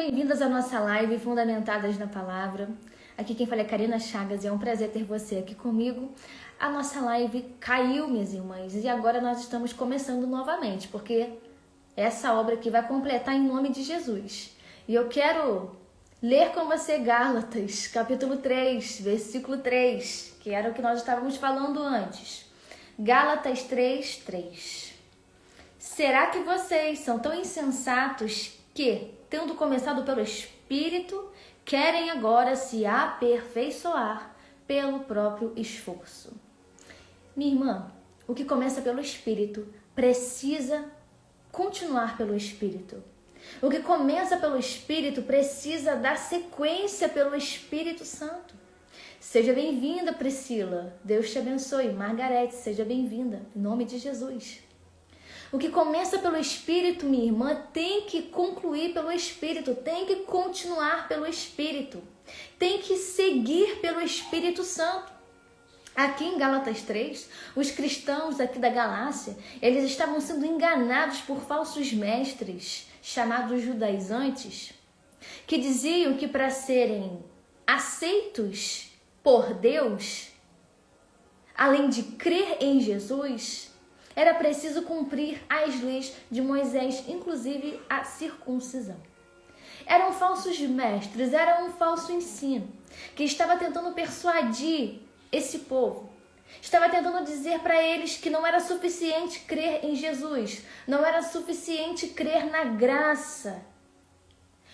bem-vindas à nossa live Fundamentadas na Palavra. Aqui quem fala é Karina Chagas e é um prazer ter você aqui comigo. A nossa live caiu, minhas irmãs, e agora nós estamos começando novamente, porque essa obra aqui vai completar em nome de Jesus. E eu quero ler com você Gálatas, capítulo 3, versículo 3, que era o que nós estávamos falando antes. Gálatas 3, 3. Será que vocês são tão insensatos que, tendo começado pelo Espírito, querem agora se aperfeiçoar pelo próprio esforço? Minha irmã, o que começa pelo Espírito precisa continuar pelo Espírito. O que começa pelo Espírito precisa dar sequência pelo Espírito Santo. Seja bem-vinda, Priscila. Deus te abençoe. Margarete, seja bem-vinda. Em nome de Jesus. O que começa pelo Espírito, minha irmã, tem que concluir pelo Espírito, tem que continuar pelo Espírito, tem que seguir pelo Espírito Santo. Aqui em Gálatas 3, os cristãos aqui da Galácia, eles estavam sendo enganados por falsos mestres, chamados judaizantes, que diziam que para serem aceitos por Deus, além de crer em Jesus, era preciso cumprir as leis de Moisés, inclusive a circuncisão. Eram falsos mestres, era um falso ensino, que estava tentando persuadir esse povo. Estava tentando dizer para eles que não era suficiente crer em Jesus, não era suficiente crer na graça.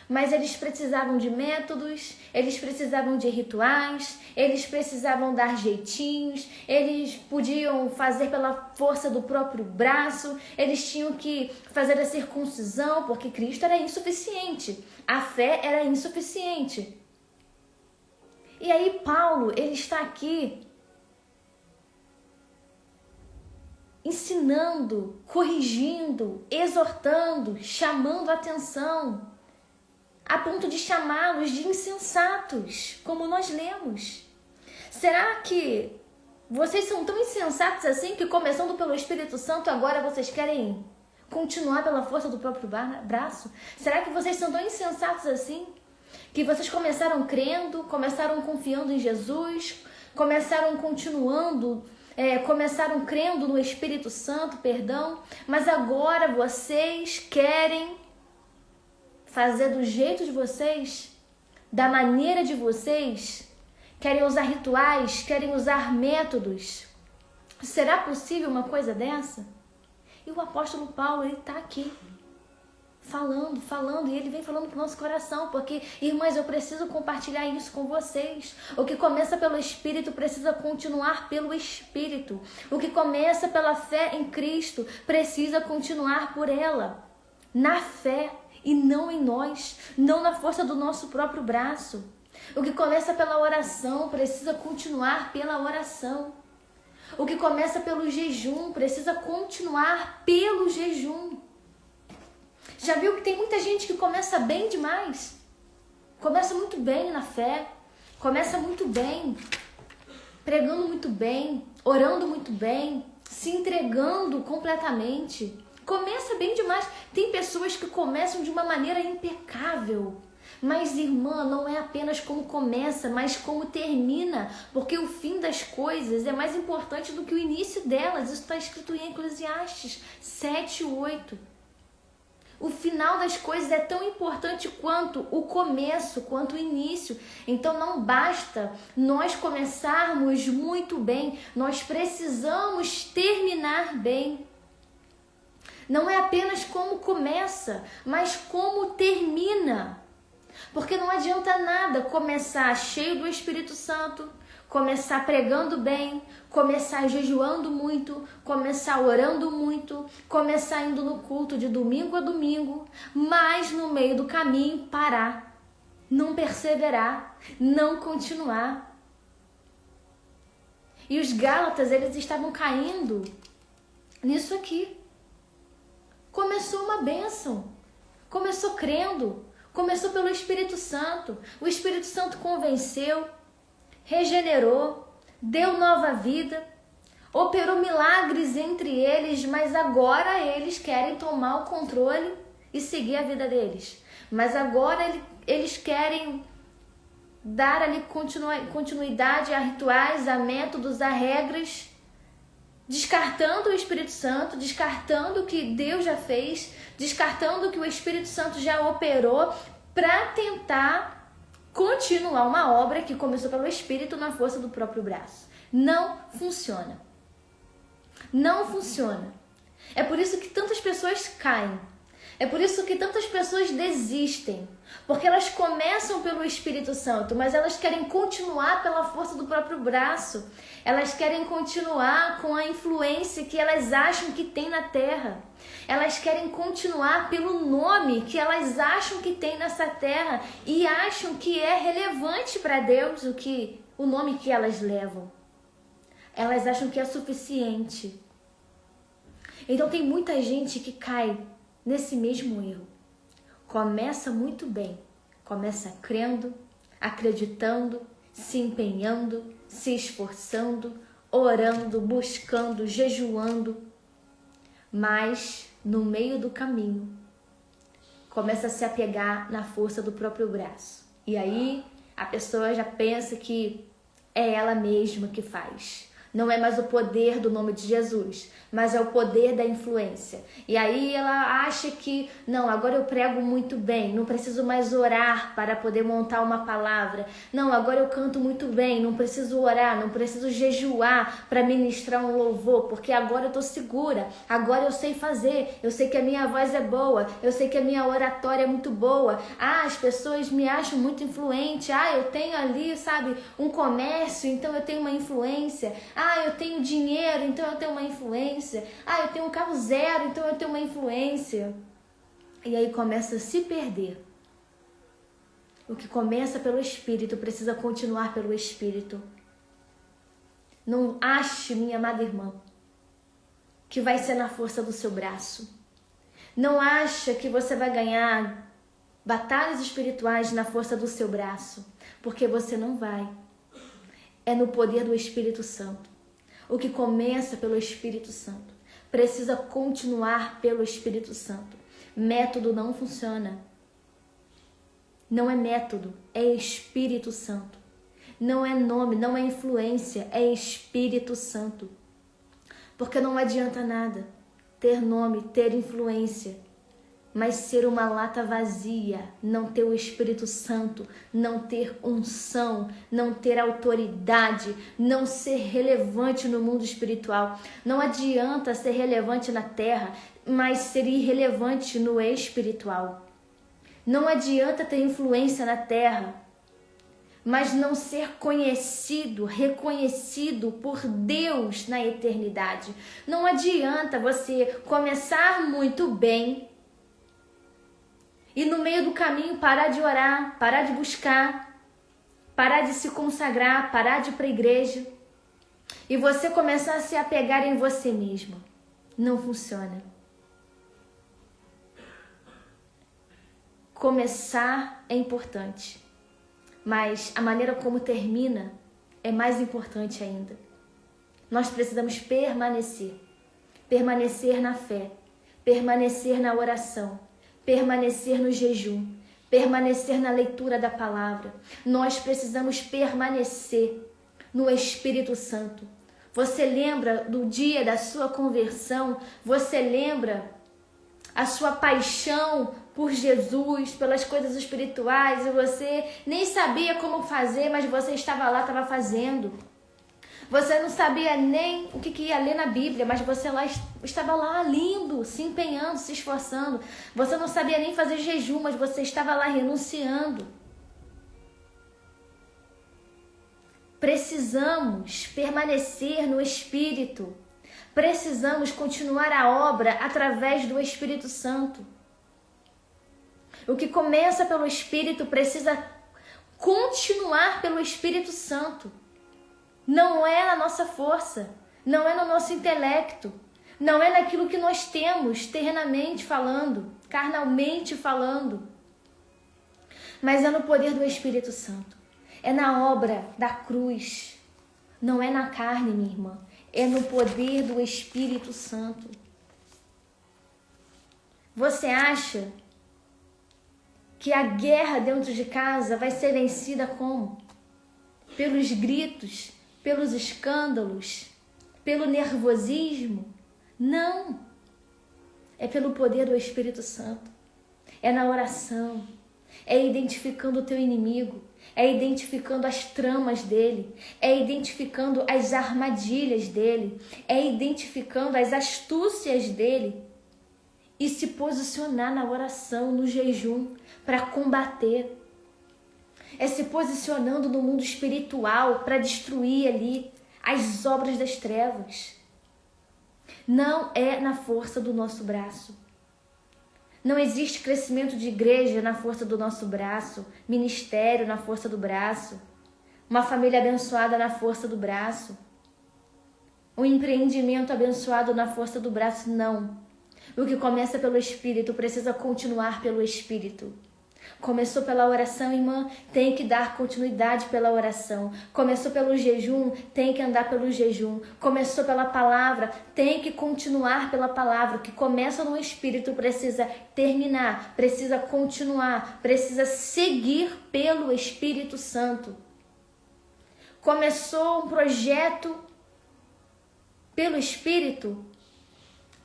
Mas eles precisavam de métodos, eles precisavam de rituais, eles precisavam dar jeitinhos, eles podiam fazer pela força do próprio braço, eles tinham que fazer a circuncisão, porque Cristo era insuficiente, a fé era insuficiente. E aí Paulo, ele está aqui ensinando, corrigindo, exortando, chamando a atenção, a ponto de chamá-los de insensatos, como nós lemos. Será que vocês são tão insensatos assim que, começando pelo Espírito Santo, agora vocês querem continuar pela força do próprio braço? Será que vocês são tão insensatos assim que vocês começaram crendo, começaram confiando em Jesus, começaram crendo no Espírito Santo, mas agora vocês querem fazer do jeito de vocês, da maneira de vocês, querem usar rituais, querem usar métodos? Será possível uma coisa dessa? E o apóstolo Paulo, ele está aqui, falando, e ele vem falando para o nosso coração, porque, irmãs, eu preciso compartilhar isso com vocês. O que começa pelo Espírito precisa continuar pelo Espírito. O que começa pela fé em Cristo precisa continuar por ela, na fé, e não em nós, não na força do nosso próprio braço. O que começa pela oração precisa continuar pela oração. O que começa pelo jejum precisa continuar pelo jejum. Já viu que tem muita gente que começa bem demais? Começa muito bem na fé, começa muito bem, pregando muito bem, orando muito bem, se entregando completamente. Começa bem demais. Tem pessoas que começam de uma maneira impecável. Mas, irmã, não é apenas como começa, mas como termina. Porque o fim das coisas é mais importante do que o início delas. Isso está escrito em Eclesiastes 7:8. O final das coisas é tão importante quanto o começo, quanto o início. Então não basta nós começarmos muito bem. Nós precisamos terminar bem. Não é apenas como começa, mas como termina. Porque não adianta nada começar cheio do Espírito Santo, começar pregando bem, começar jejuando muito, começar orando muito, começar indo no culto de domingo a domingo, mas no meio do caminho parar, não perseverar, não continuar. E os Gálatas, eles estavam caindo nisso aqui. Começou uma bênção, começou crendo, começou pelo Espírito Santo. O Espírito Santo convenceu, regenerou, deu nova vida, operou milagres entre eles, mas agora eles querem tomar o controle e seguir a vida deles. Mas agora eles querem dar ali continuidade a rituais, a métodos, a regras, descartando o Espírito Santo, descartando o que Deus já fez, descartando o que o Espírito Santo já operou, para tentar continuar uma obra que começou pelo Espírito na força do próprio braço. Não funciona. Não funciona. É por isso que tantas pessoas caem. É por isso que tantas pessoas desistem. Porque elas começam pelo Espírito Santo, mas elas querem continuar pela força do próprio braço. Elas querem continuar com a influência que elas acham que tem na terra. Elas querem continuar pelo nome que elas acham que tem nessa terra e acham que é relevante para Deus o nome que elas levam. Elas acham que é suficiente. Então tem muita gente que cai nesse mesmo erro. Começa muito bem. Começa crendo, acreditando, se empenhando, se esforçando, orando, buscando, jejuando. Mas no meio do caminho começa a se apegar na força do próprio braço. E aí a pessoa já pensa que é ela mesma que faz. Não é mais o poder do nome de Jesus, mas é o poder da influência. E aí ela acha que, não, agora eu prego muito bem, não preciso mais orar para poder montar uma palavra. Não, agora eu canto muito bem, não preciso orar, não preciso jejuar para ministrar um louvor, porque agora eu estou segura, agora eu sei fazer, eu sei que a minha voz é boa, eu sei que a minha oratória é muito boa. As pessoas me acham muito influente, eu tenho ali, sabe, um comércio, então eu tenho uma influência. Eu tenho dinheiro, então eu tenho uma influência. Eu tenho um carro zero, então eu tenho uma influência. E aí começa a se perder. O que começa pelo Espírito precisa continuar pelo Espírito. Não ache, minha amada irmã, que vai ser na força do seu braço. Não acha que você vai ganhar batalhas espirituais na força do seu braço, porque você não vai. É no poder do Espírito Santo. O que começa pelo Espírito Santo precisa continuar pelo Espírito Santo. Método não funciona. Não é método, é Espírito Santo. Não é nome, não é influência, é Espírito Santo. Porque não adianta nada ter nome, ter influência, mas ser uma lata vazia, não ter o Espírito Santo, não ter unção, não ter autoridade, não ser relevante no mundo espiritual. Não adianta ser relevante na terra, mas ser irrelevante no espiritual. Não adianta ter influência na terra, mas não ser conhecido, reconhecido por Deus na eternidade. Não adianta você começar muito bem e no meio do caminho parar de orar, parar de buscar, parar de se consagrar, parar de ir para a igreja e você começar a se apegar em você mesmo. Não funciona. Começar é importante, mas a maneira como termina é mais importante ainda. Nós precisamos permanecer na fé, permanecer na oração, permanecer no jejum, permanecer na leitura da palavra. Nós precisamos permanecer no Espírito Santo. Você lembra do dia da sua conversão? Você lembra a sua paixão por Jesus, pelas coisas espirituais, e você nem sabia como fazer, mas você estava lá, estava fazendo. Você não sabia nem o que ia ler na Bíblia, mas você estava lá lindo, se empenhando, se esforçando. Você não sabia nem fazer jejum, mas você estava lá renunciando. Precisamos permanecer no Espírito. Precisamos continuar a obra através do Espírito Santo. O que começa pelo Espírito precisa continuar pelo Espírito Santo. Não é na nossa força, não é no nosso intelecto, não é naquilo que nós temos terrenamente falando, carnalmente falando, mas é no poder do Espírito Santo. É na obra da cruz, não é na carne, minha irmã, é no poder do Espírito Santo. Você acha que a guerra dentro de casa vai ser vencida como? Pelos gritos, pelos escândalos, pelo nervosismo? Não. É pelo poder do Espírito Santo. É na oração. É identificando o teu inimigo. É identificando as tramas dele. É identificando as armadilhas dele. É identificando as astúcias dele. E se posicionar na oração, no jejum, para combater. É se posicionando no mundo espiritual para destruir ali as obras das trevas. Não é na força do nosso braço. Não existe crescimento de igreja na força do nosso braço, ministério na força do braço, uma família abençoada na força do braço, um empreendimento abençoado na força do braço, não. O que começa pelo Espírito precisa continuar pelo Espírito. Começou pela oração, irmã, tem que dar continuidade pela oração. Começou pelo jejum, tem que andar pelo jejum. Começou pela palavra, tem que continuar pela palavra. O que começa no Espírito precisa terminar, precisa continuar, precisa seguir pelo Espírito Santo. Começou um projeto pelo Espírito,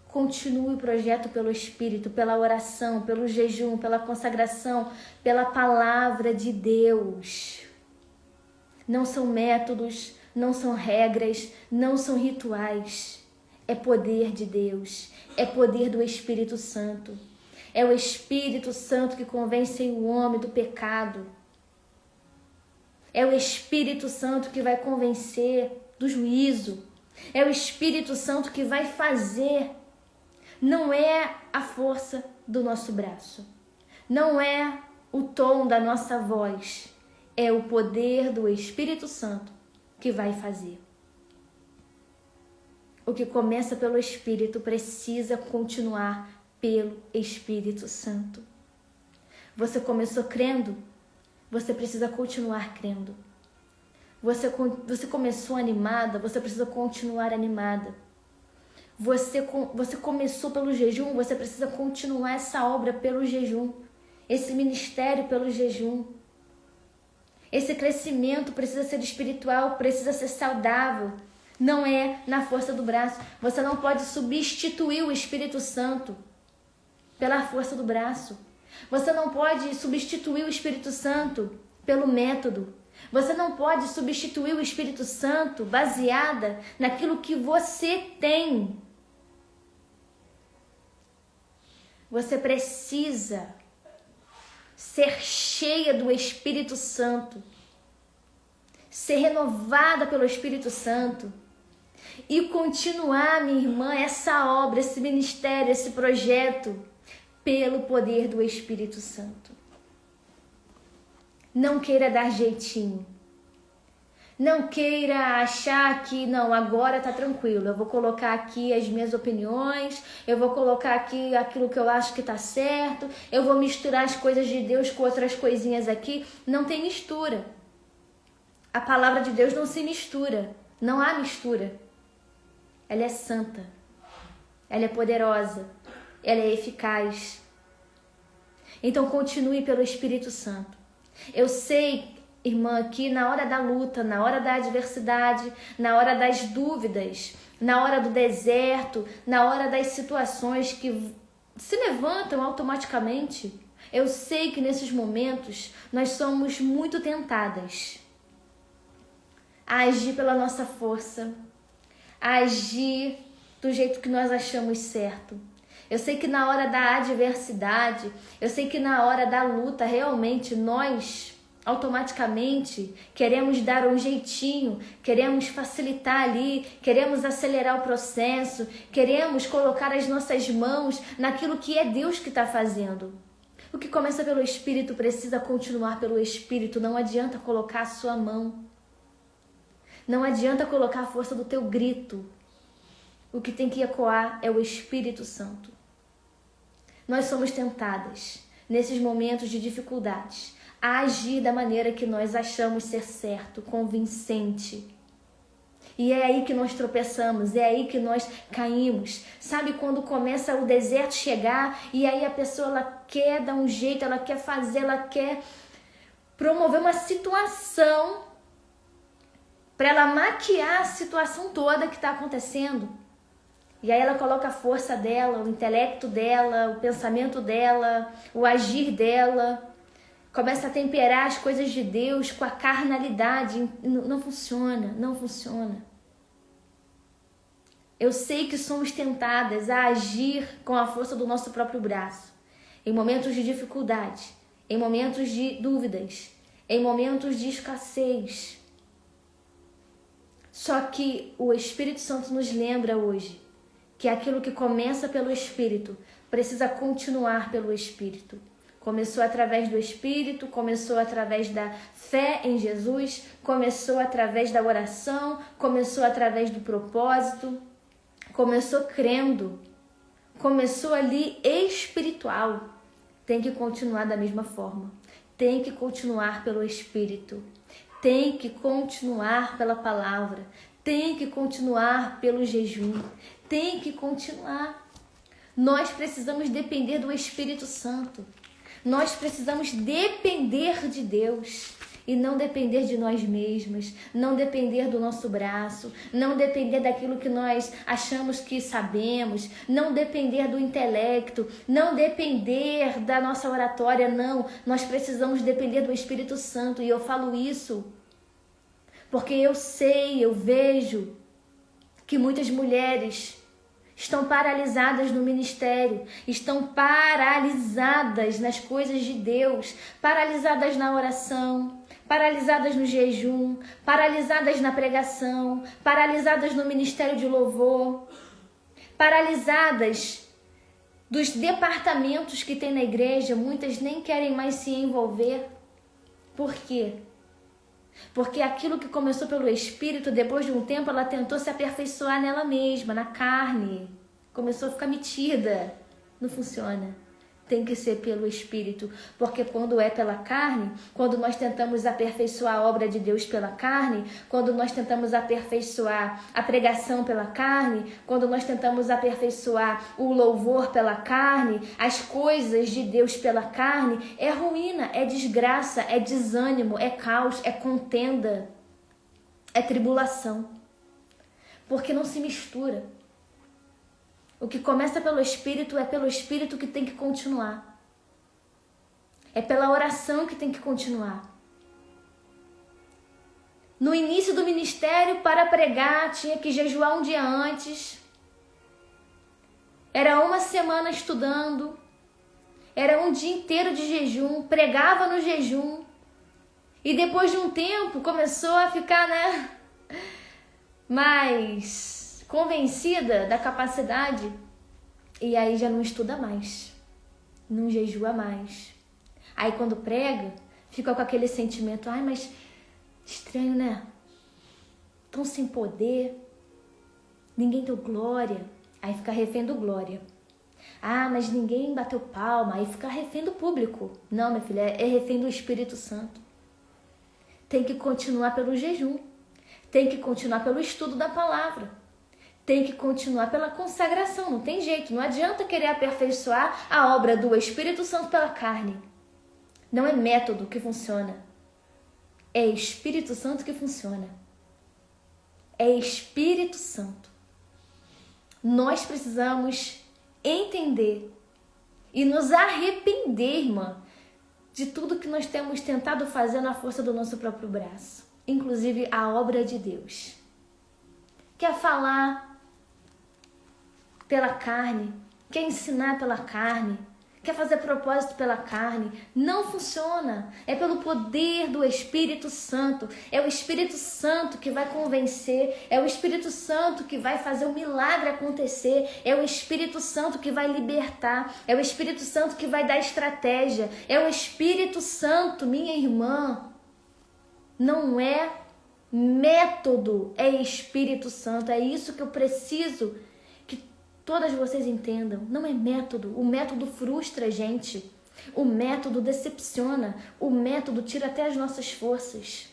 continue o projeto pelo Espírito, pela oração, pelo jejum, pela consagração, pela palavra de Deus. Não são métodos, não são regras, não são rituais. É poder de Deus, é poder do Espírito Santo. É o Espírito Santo que convence o homem do pecado. É o Espírito Santo que vai convencer do juízo. É o Espírito Santo que vai fazer. Não é a força do nosso braço, não é o tom da nossa voz, é o poder do Espírito Santo que vai fazer. O que começa pelo Espírito precisa continuar pelo Espírito Santo. Você começou crendo, você precisa continuar crendo. Você começou animada, você precisa continuar animada. Você começou pelo jejum, você precisa continuar essa obra pelo jejum. Esse ministério pelo jejum. Esse crescimento precisa ser espiritual, precisa ser saudável. Não é na força do braço. Você não pode substituir o Espírito Santo pela força do braço. Você não pode substituir o Espírito Santo pelo método. Você não pode substituir o Espírito Santo baseada naquilo que você tem. Você precisa ser cheia do Espírito Santo, ser renovada pelo Espírito Santo e continuar, minha irmã, essa obra, esse ministério, esse projeto, pelo poder do Espírito Santo. Não queira dar jeitinho. Não queira achar que, não, agora tá tranquilo, eu vou colocar aqui as minhas opiniões, eu vou colocar aqui aquilo que eu acho que tá certo, eu vou misturar as coisas de Deus com outras coisinhas aqui. Não tem mistura. A palavra de Deus não se mistura, não há mistura. Ela é santa, ela é poderosa, ela é eficaz. Então continue pelo Espírito Santo. Eu sei, irmã, que na hora da luta, na hora da adversidade, na hora das dúvidas, na hora do deserto, na hora das situações que se levantam automaticamente, eu sei que nesses momentos nós somos muito tentadas a agir pela nossa força, a agir do jeito que nós achamos certo. Eu sei que na hora da adversidade, eu sei que na hora da luta, realmente nós automaticamente queremos dar um jeitinho, queremos facilitar ali, queremos acelerar o processo, queremos colocar as nossas mãos naquilo que é Deus que está fazendo. O que começa pelo Espírito precisa continuar pelo Espírito. Não adianta colocar a sua mão, não adianta colocar a força do teu grito. O que tem que ecoar é o Espírito Santo. Nós somos tentadas nesses momentos de dificuldades a agir da maneira que nós achamos ser certo, convincente. E é aí que nós tropeçamos, é aí que nós caímos. Sabe quando começa o deserto chegar e aí a pessoa ela quer dar um jeito, ela quer fazer, ela quer promover uma situação para ela maquiar a situação toda que está acontecendo. E aí ela coloca a força dela, o intelecto dela, o pensamento dela, o agir dela. Começa a temperar as coisas de Deus com a carnalidade. Não funciona, não funciona. Eu sei que somos tentadas a agir com a força do nosso próprio braço. Em momentos de dificuldade, em momentos de dúvidas, em momentos de escassez. Só que o Espírito Santo nos lembra hoje que aquilo que começa pelo Espírito precisa continuar pelo Espírito. Começou através do Espírito, começou através da fé em Jesus, começou através da oração, começou através do propósito, começou crendo, começou ali espiritual. Tem que continuar da mesma forma, tem que continuar pelo Espírito, tem que continuar pela palavra, tem que continuar pelo jejum, tem que continuar. Nós precisamos depender do Espírito Santo. Nós precisamos depender de Deus e não depender de nós mesmas, não depender do nosso braço, não depender daquilo que nós achamos que sabemos, não depender do intelecto, não depender da nossa oratória, não. Nós precisamos depender do Espírito Santo e eu falo isso porque eu sei, eu vejo que muitas mulheres estão paralisadas no ministério, estão paralisadas nas coisas de Deus, paralisadas na oração, paralisadas no jejum, paralisadas na pregação, paralisadas no ministério de louvor, paralisadas dos departamentos que tem na igreja. Muitas nem querem mais se envolver. Por quê? Porque aquilo que começou pelo Espírito, depois de um tempo, ela tentou se aperfeiçoar nela mesma, na carne. Começou a ficar metida. Não funciona. Tem que ser pelo Espírito. Porque quando é pela carne, quando nós tentamos aperfeiçoar a obra de Deus pela carne, quando nós tentamos aperfeiçoar a pregação pela carne, quando nós tentamos aperfeiçoar o louvor pela carne, as coisas de Deus pela carne, é ruína, é desgraça, é desânimo, é caos, é contenda, é tribulação. Porque não se mistura. O que começa pelo Espírito é pelo Espírito que tem que continuar. É pela oração que tem que continuar. No início do ministério, para pregar, tinha que jejuar um dia antes. Era uma semana estudando. Era um dia inteiro de jejum. Pregava no jejum. E depois de um tempo, começou a ficar, mais convencida da capacidade, e aí já não estuda mais, não jejua mais. Aí quando prega, fica com aquele sentimento, mas estranho, né? Tão sem poder, ninguém deu glória, aí fica refém do glória. Mas ninguém bateu palma, aí fica refém do público. Não, minha filha, é refém do Espírito Santo. Tem que continuar pelo jejum, tem que continuar pelo estudo da palavra. Tem que continuar pela consagração, não tem jeito. Não adianta querer aperfeiçoar a obra do Espírito Santo pela carne. Não é método que funciona. É Espírito Santo que funciona. É Espírito Santo. Nós precisamos entender e nos arrepender, irmã, de tudo que nós temos tentado fazer na força do nosso próprio braço. Inclusive a obra de Deus. Quer falar pela carne, quer ensinar pela carne, quer fazer propósito pela carne, não funciona. É pelo poder do Espírito Santo. É o Espírito Santo que vai convencer, é o Espírito Santo que vai fazer o milagre acontecer, é o Espírito Santo que vai libertar, é o Espírito Santo que vai dar estratégia, é o Espírito Santo, minha irmã. Não é método, é Espírito Santo. É isso que eu preciso todas vocês entendam. Não é método. O método frustra a gente. O método decepciona. O método tira até as nossas forças.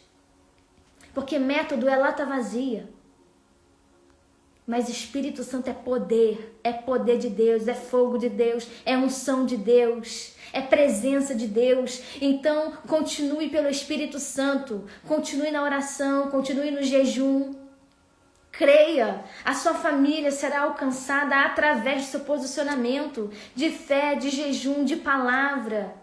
Porque método é lata vazia. Mas Espírito Santo é poder de Deus, é fogo de Deus, é unção de Deus, é presença de Deus. Então, continue pelo Espírito Santo, continue na oração, continue no jejum. Creia, a sua família será alcançada através do seu posicionamento de fé, de jejum, de palavra.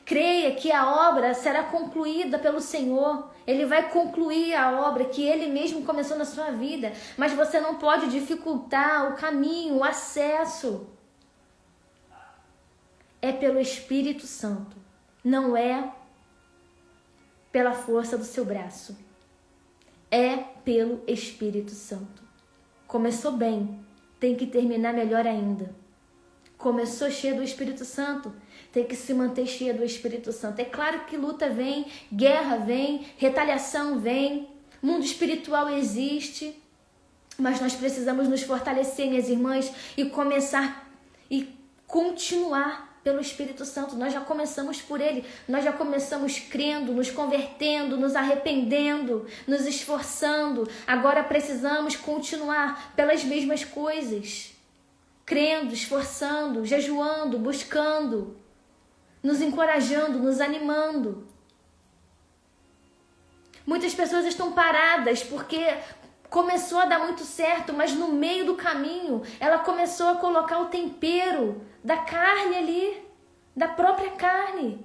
Creia que a obra será concluída pelo Senhor. Ele vai concluir a obra que Ele mesmo começou na sua vida. Mas você não pode dificultar o caminho, o acesso. É pelo Espírito Santo. Não é pela força do seu braço. É pelo Espírito Santo. Começou bem, tem que terminar melhor ainda. Começou cheio do Espírito Santo, tem que se manter cheio do Espírito Santo. É claro que luta vem, guerra vem, retaliação vem, mundo espiritual existe, mas nós precisamos nos fortalecer, minhas irmãs, e começar e continuar pelo Espírito Santo. Nós já começamos por Ele, nós já começamos crendo, nos convertendo, nos arrependendo, nos esforçando. Agora precisamos continuar pelas mesmas coisas. Crendo, esforçando, jejuando, buscando, nos encorajando, nos animando. Muitas pessoas estão paradas porque começou a dar muito certo, mas no meio do caminho ela começou a colocar o tempero da carne ali, da própria carne.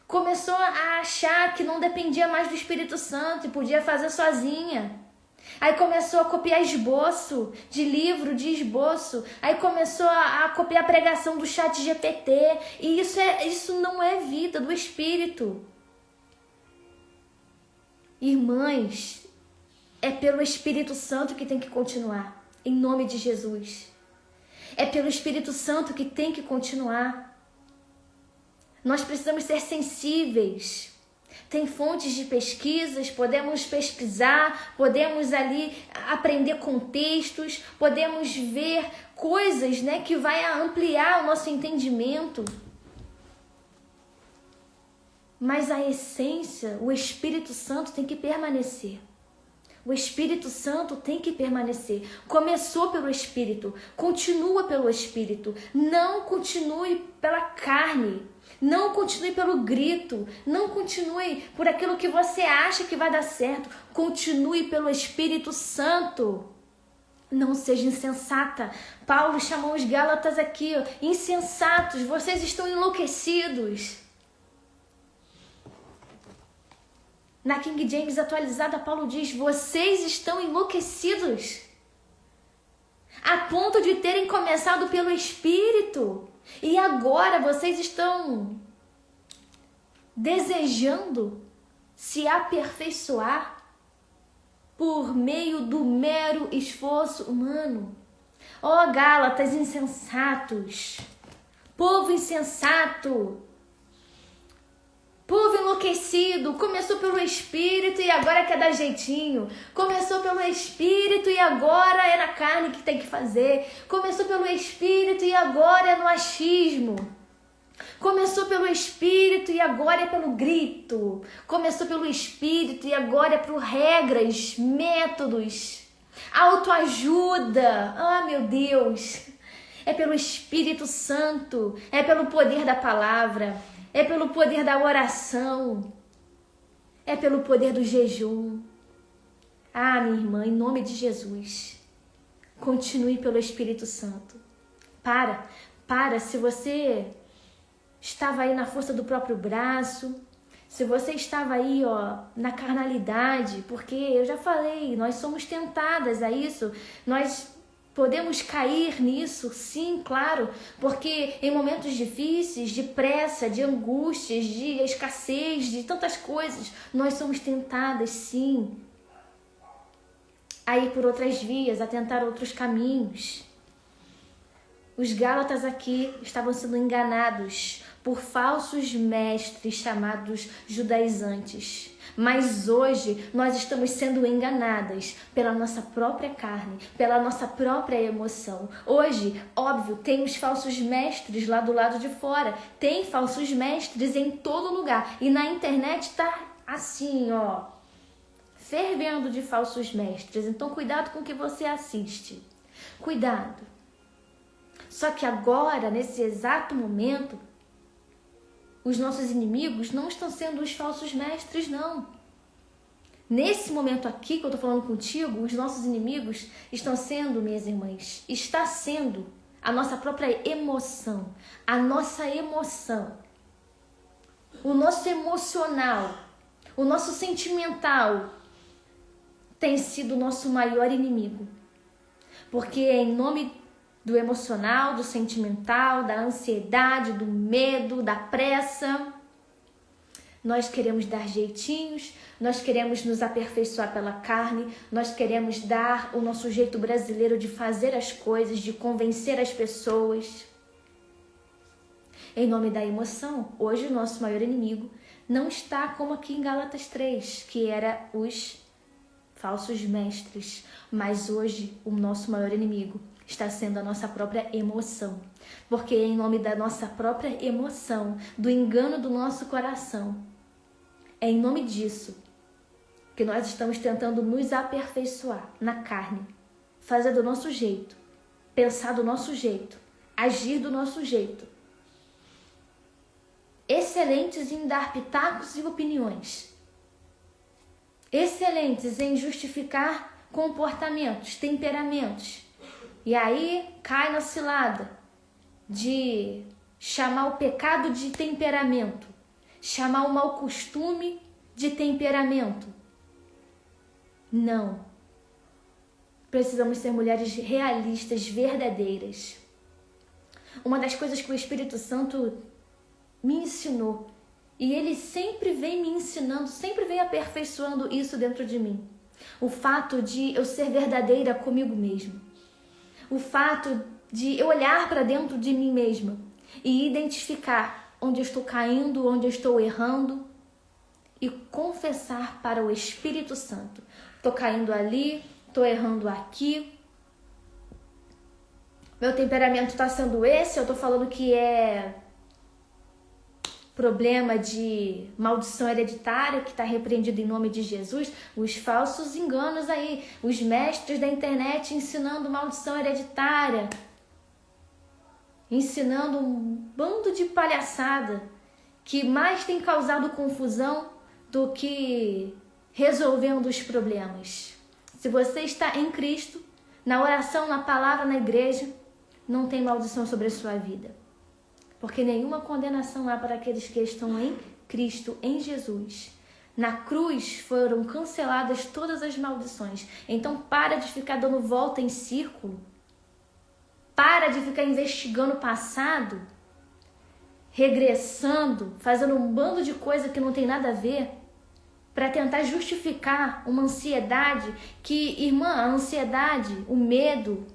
Começou a achar que não dependia mais do Espírito Santo e podia fazer sozinha. Aí começou a copiar esboço de livro, de esboço. Aí começou a copiar a pregação do ChatGPT. E isso não é vida do Espírito. Irmãs, é pelo Espírito Santo que tem que continuar. Em nome de Jesus. É pelo Espírito Santo que tem que continuar. Nós precisamos ser sensíveis. Tem fontes de pesquisas, podemos pesquisar, podemos ali aprender contextos, podemos ver coisas, né, que vai ampliar o nosso entendimento. Mas a essência, o Espírito Santo tem que permanecer. O Espírito Santo tem que permanecer. Começou pelo Espírito, continua pelo Espírito. Não continue pela carne. Não continue pelo grito. Não continue por aquilo que você acha que vai dar certo. Continue pelo Espírito Santo. Não seja insensata. Paulo chamou os Gálatas aqui, ó, insensatos. Vocês estão enlouquecidos. Na King James atualizada, Paulo diz: vocês estão enlouquecidos a ponto de terem começado pelo Espírito e agora vocês estão desejando se aperfeiçoar por meio do mero esforço humano. Ó Gálatas insensatos, povo insensato, povo enlouquecido, começou pelo Espírito e agora quer dar jeitinho. Começou pelo Espírito e agora é na carne que tem que fazer. Começou pelo Espírito e agora é no achismo. Começou pelo Espírito e agora é pelo grito. Começou pelo Espírito e agora é por regras, métodos, autoajuda. Ah, meu Deus! É pelo Espírito Santo, é pelo poder da palavra. É pelo poder da oração. É pelo poder do jejum. Ah, minha irmã, em nome de Jesus, continue pelo Espírito Santo. Para, se você estava aí na força do próprio braço, se você estava aí, ó, na carnalidade, porque eu já falei, nós somos tentadas a isso, nós podemos cair nisso, sim, claro, porque em momentos difíceis, de pressa, de angústias, de escassez, de tantas coisas, nós somos tentadas, sim, a ir por outras vias, a tentar outros caminhos. Os Gálatas aqui estavam sendo enganados por falsos mestres chamados judaizantes. Mas hoje nós estamos sendo enganadas pela nossa própria carne, pela nossa própria emoção. Hoje, óbvio, tem os falsos mestres lá do lado de fora. Tem falsos mestres em todo lugar. E na internet tá assim, ó, fervendo de falsos mestres. Então, cuidado com o que você assiste. Cuidado. Só que agora, nesse exato momento, os nossos inimigos não estão sendo os falsos mestres, não. Nesse momento aqui que eu estou falando contigo, os nossos inimigos estão sendo, minhas irmãs, está sendo a nossa própria emoção, a nossa emoção, o nosso emocional, o nosso sentimental tem sido o nosso maior inimigo. Porque em nome do emocional, do sentimental, da ansiedade, do medo, da pressa, nós queremos dar jeitinhos, nós queremos nos aperfeiçoar pela carne, nós queremos dar o nosso jeito brasileiro de fazer as coisas, de convencer as pessoas. Em nome da emoção, hoje o nosso maior inimigo não está como aqui em Gálatas 3, que era os falsos mestres, mas hoje o nosso maior inimigo está sendo a nossa própria emoção. Porque em nome da nossa própria emoção, do engano do nosso coração, é em nome disso que nós estamos tentando nos aperfeiçoar na carne, fazer do nosso jeito, pensar do nosso jeito, agir do nosso jeito. Excelentes em dar pitacos e opiniões. Excelentes em justificar comportamentos, temperamentos. E aí cai na cilada de chamar o pecado de temperamento, chamar o mau costume de temperamento. Não. Precisamos ser mulheres realistas, verdadeiras. Uma das coisas que o Espírito Santo me ensinou, e ele sempre vem me ensinando, sempre vem aperfeiçoando isso dentro de mim. O fato de eu ser verdadeira comigo mesma. O fato de eu olhar para dentro de mim mesma e identificar onde eu estou caindo, onde eu estou errando e confessar para o Espírito Santo. Estou caindo ali, estou errando aqui. Meu temperamento está sendo esse, eu estou falando que é problema de maldição hereditária que está repreendido em nome de Jesus, os falsos enganos aí, os mestres da internet ensinando maldição hereditária, ensinando um bando de palhaçada que mais tem causado confusão do que resolvendo os problemas. Se você está em Cristo, na oração, na palavra, na igreja, não tem maldição sobre a sua vida. Porque nenhuma condenação há para aqueles que estão em Cristo, em Jesus. Na cruz foram canceladas todas as maldições. Então para de ficar dando volta em círculo. Para de ficar investigando o passado, regressando, fazendo um bando de coisa que não tem nada a ver, para tentar justificar uma ansiedade que, irmã, a ansiedade, o medo,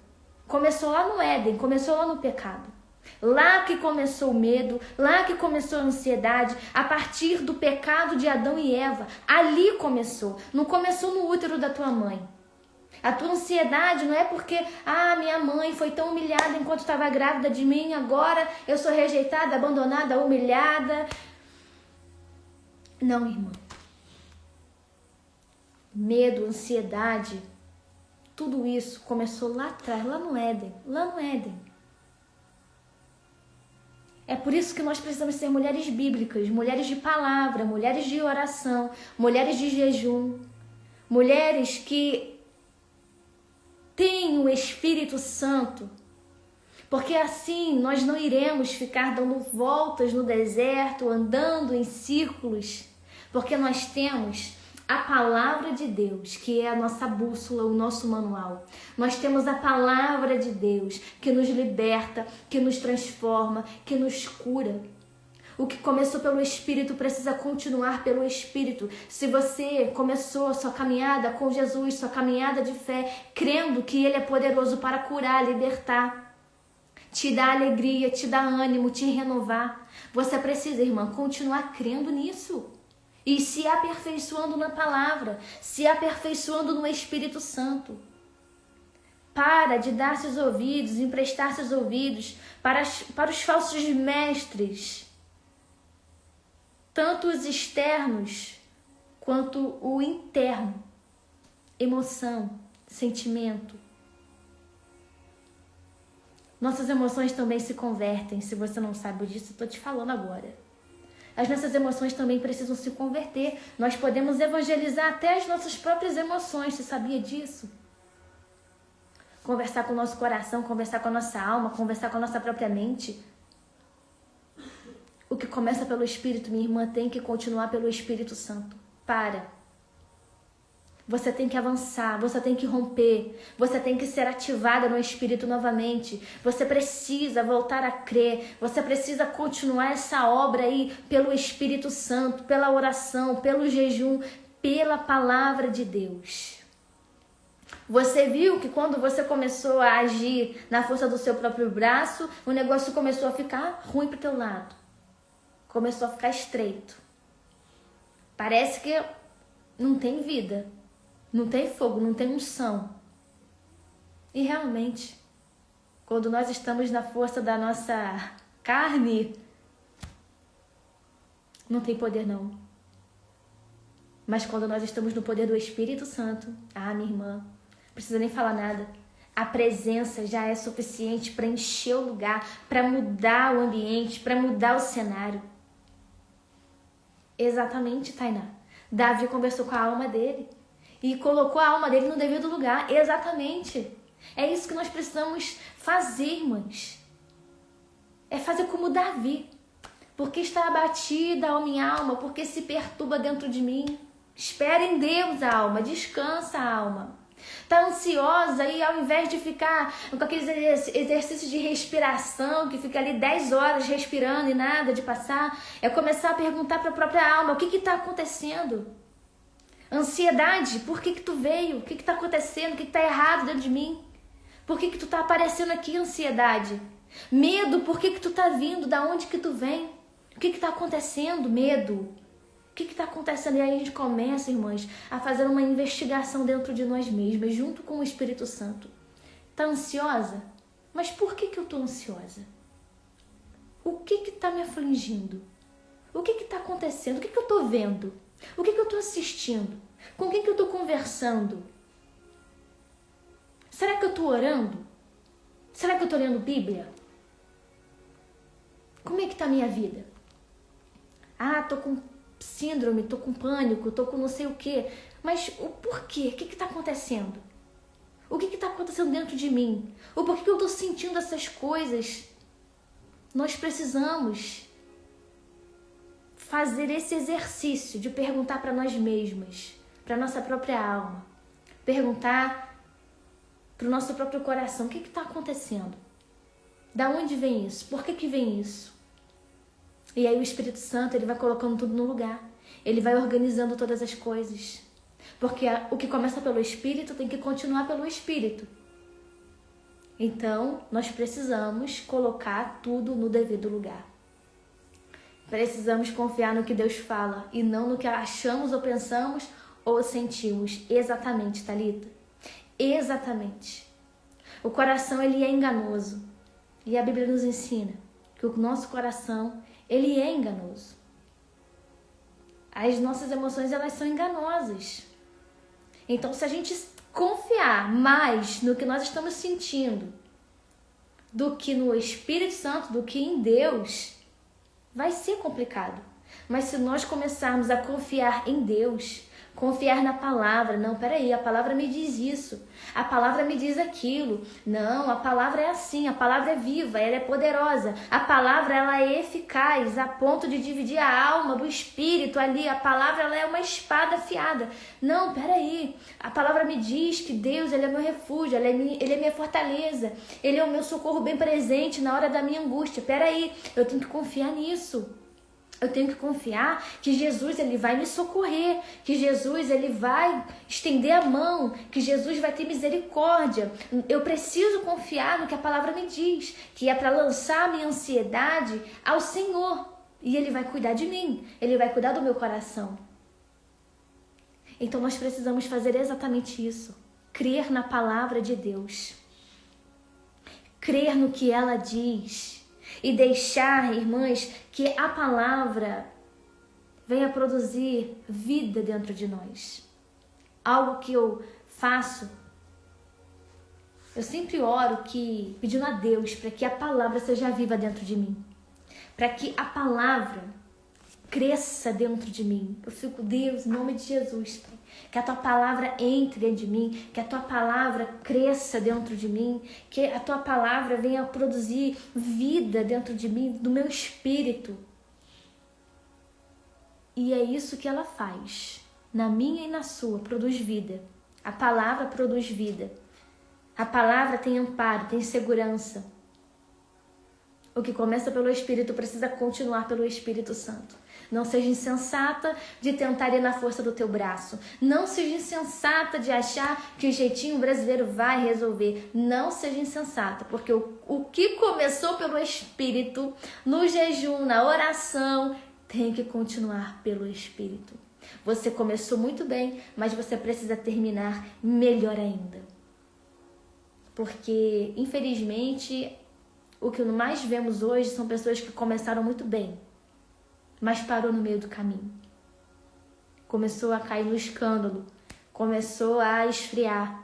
começou lá no Éden, começou lá no pecado. Lá que começou o medo, lá que começou a ansiedade, a partir do pecado de Adão e Eva. Ali começou, não começou no útero da tua mãe. A tua ansiedade não é porque, minha mãe foi tão humilhada enquanto estava grávida de mim, agora eu sou rejeitada, abandonada, humilhada. Não, irmã. Medo, ansiedade, tudo isso começou lá atrás, lá no Éden, É por isso que nós precisamos ser mulheres bíblicas, mulheres de palavra, mulheres de oração, mulheres de jejum, mulheres que têm o Espírito Santo, porque assim nós não iremos ficar dando voltas no deserto, andando em círculos, porque nós temos a palavra de Deus, que é a nossa bússola, o nosso manual. Nós temos a palavra de Deus, que nos liberta, que nos transforma, que nos cura. O que começou pelo Espírito precisa continuar pelo Espírito. Se você começou a sua caminhada com Jesus, sua caminhada de fé, crendo que Ele é poderoso para curar, libertar, te dar alegria, te dar ânimo, te renovar, você precisa, irmã, continuar crendo nisso. E se aperfeiçoando na palavra, se aperfeiçoando no Espírito Santo. Para de dar seus ouvidos, emprestar seus ouvidos para os falsos mestres, tanto os externos quanto o interno. emoção, sentimento. Nossas emoções também se convertem. Se você não sabe disso, eu estou te falando agora. As nossas emoções também precisam se converter. Nós podemos evangelizar até as nossas próprias emoções. Você sabia disso? Conversar com o nosso coração, conversar com a nossa alma, conversar com a nossa própria mente. O que começa pelo Espírito, minha irmã, tem que continuar pelo Espírito Santo. Você tem que avançar, você tem que romper, você tem que ser ativada no Espírito novamente. Você precisa voltar a crer, você precisa continuar essa obra aí pelo Espírito Santo, pela oração, pelo jejum, pela palavra de Deus. Você viu que quando você começou a agir na força do seu próprio braço, o negócio começou a ficar ruim pro teu lado. Começou a ficar estreito. Parece que não tem vida. Não tem fogo, não tem unção. E realmente, quando nós estamos na força da nossa carne, não tem poder não. Mas quando nós estamos no poder do Espírito Santo, minha irmã, não precisa nem falar nada. A presença já é suficiente para encher o lugar, para mudar o ambiente, para mudar o cenário. Exatamente, Tainá. Davi conversou com a alma dele. E colocou a alma dele no devido lugar. Exatamente. É isso que nós precisamos fazer, irmãs. É fazer como Davi. Porque está abatida a minha alma, porque se perturba dentro de mim. Espera em Deus a alma, descansa a alma. Está ansiosa e ao invés de ficar com aqueles exercícios de respiração, que fica ali 10 horas respirando e nada de passar, é começar a perguntar para a própria alma, o que está acontecendo? Ansiedade, por que tu veio? O que está acontecendo? O que está errado dentro de mim? Por que tu está aparecendo aqui, ansiedade? Medo, por que tu está vindo? Da onde que tu vem? O que está acontecendo? Medo. O que está acontecendo? E aí a gente começa, irmãs, a fazer uma investigação dentro de nós mesmas, junto com o Espírito Santo. Está ansiosa? Mas por que eu estou ansiosa? O que está me afligindo? O que está acontecendo? O que eu estou vendo? O que eu estou assistindo? Com quem que eu estou conversando? Será que eu estou orando? Será que eu estou lendo Bíblia? Como é que está a minha vida? Estou com síndrome, estou com pânico, estou com não sei o quê. Mas o porquê? O que está acontecendo? O que está acontecendo dentro de mim? O porquê que eu estou sentindo essas coisas? Nós precisamos fazer esse exercício de perguntar para nós mesmas, para nossa própria alma, perguntar para o nosso próprio coração, o que está acontecendo? Da onde vem isso? Por que vem isso? E aí o Espírito Santo, ele vai colocando tudo no lugar, ele vai organizando todas as coisas, porque o que começa pelo Espírito tem que continuar pelo Espírito. Então, nós precisamos colocar tudo no devido lugar. Precisamos confiar no que Deus fala e não no que achamos ou pensamos ou sentimos. Exatamente, Thalita. Exatamente. O coração, ele é enganoso. E a Bíblia nos ensina que o nosso coração, ele é enganoso. As nossas emoções, elas são enganosas. Então, se a gente confiar mais no que nós estamos sentindo do que no Espírito Santo, do que em Deus, vai ser complicado. Mas se nós começarmos a confiar em Deus, confiar na palavra, não, peraí, a palavra me diz isso, a palavra me diz aquilo, não, a palavra é assim, a palavra é viva, ela é poderosa, a palavra ela é eficaz, a ponto de dividir a alma do espírito ali, a palavra ela é uma espada afiada. Não, peraí, a palavra me diz que Deus, ele é meu refúgio, ele é minha fortaleza, ele é o meu socorro bem presente na hora da minha angústia. Peraí, eu tenho que confiar nisso. Eu tenho que confiar que Jesus, ele vai me socorrer, que Jesus, ele vai estender a mão, que Jesus vai ter misericórdia. Eu preciso confiar no que a palavra me diz, que é para lançar a minha ansiedade ao Senhor. E ele vai cuidar de mim, ele vai cuidar do meu coração. Então nós precisamos fazer exatamente isso. Crer na palavra de Deus. Crer no que ela diz. E deixar, irmãs, que a palavra venha produzir vida dentro de nós. Algo que eu faço, eu sempre oro pedindo a Deus para que a palavra seja viva dentro de mim. Para que a palavra cresça dentro de mim. Eu fico, Deus, em nome de Jesus, Pai, que a tua palavra entre dentro de mim, que a tua palavra cresça dentro de mim, que a tua palavra venha produzir vida dentro de mim, do meu espírito. E é isso que ela faz. Na minha e na sua, produz vida. A palavra produz vida. A palavra tem amparo, tem segurança. O que começa pelo Espírito precisa continuar pelo Espírito Santo. Não seja insensata de tentar ir na força do teu braço. Não seja insensata de achar que o jeitinho brasileiro vai resolver. Não seja insensata, porque o que começou pelo Espírito, no jejum, na oração, tem que continuar pelo Espírito. Você começou muito bem, mas você precisa terminar melhor ainda. Porque, infelizmente, o que mais vemos hoje são pessoas que começaram muito bem, mas parou no meio do caminho. Começou a cair no escândalo, começou a esfriar.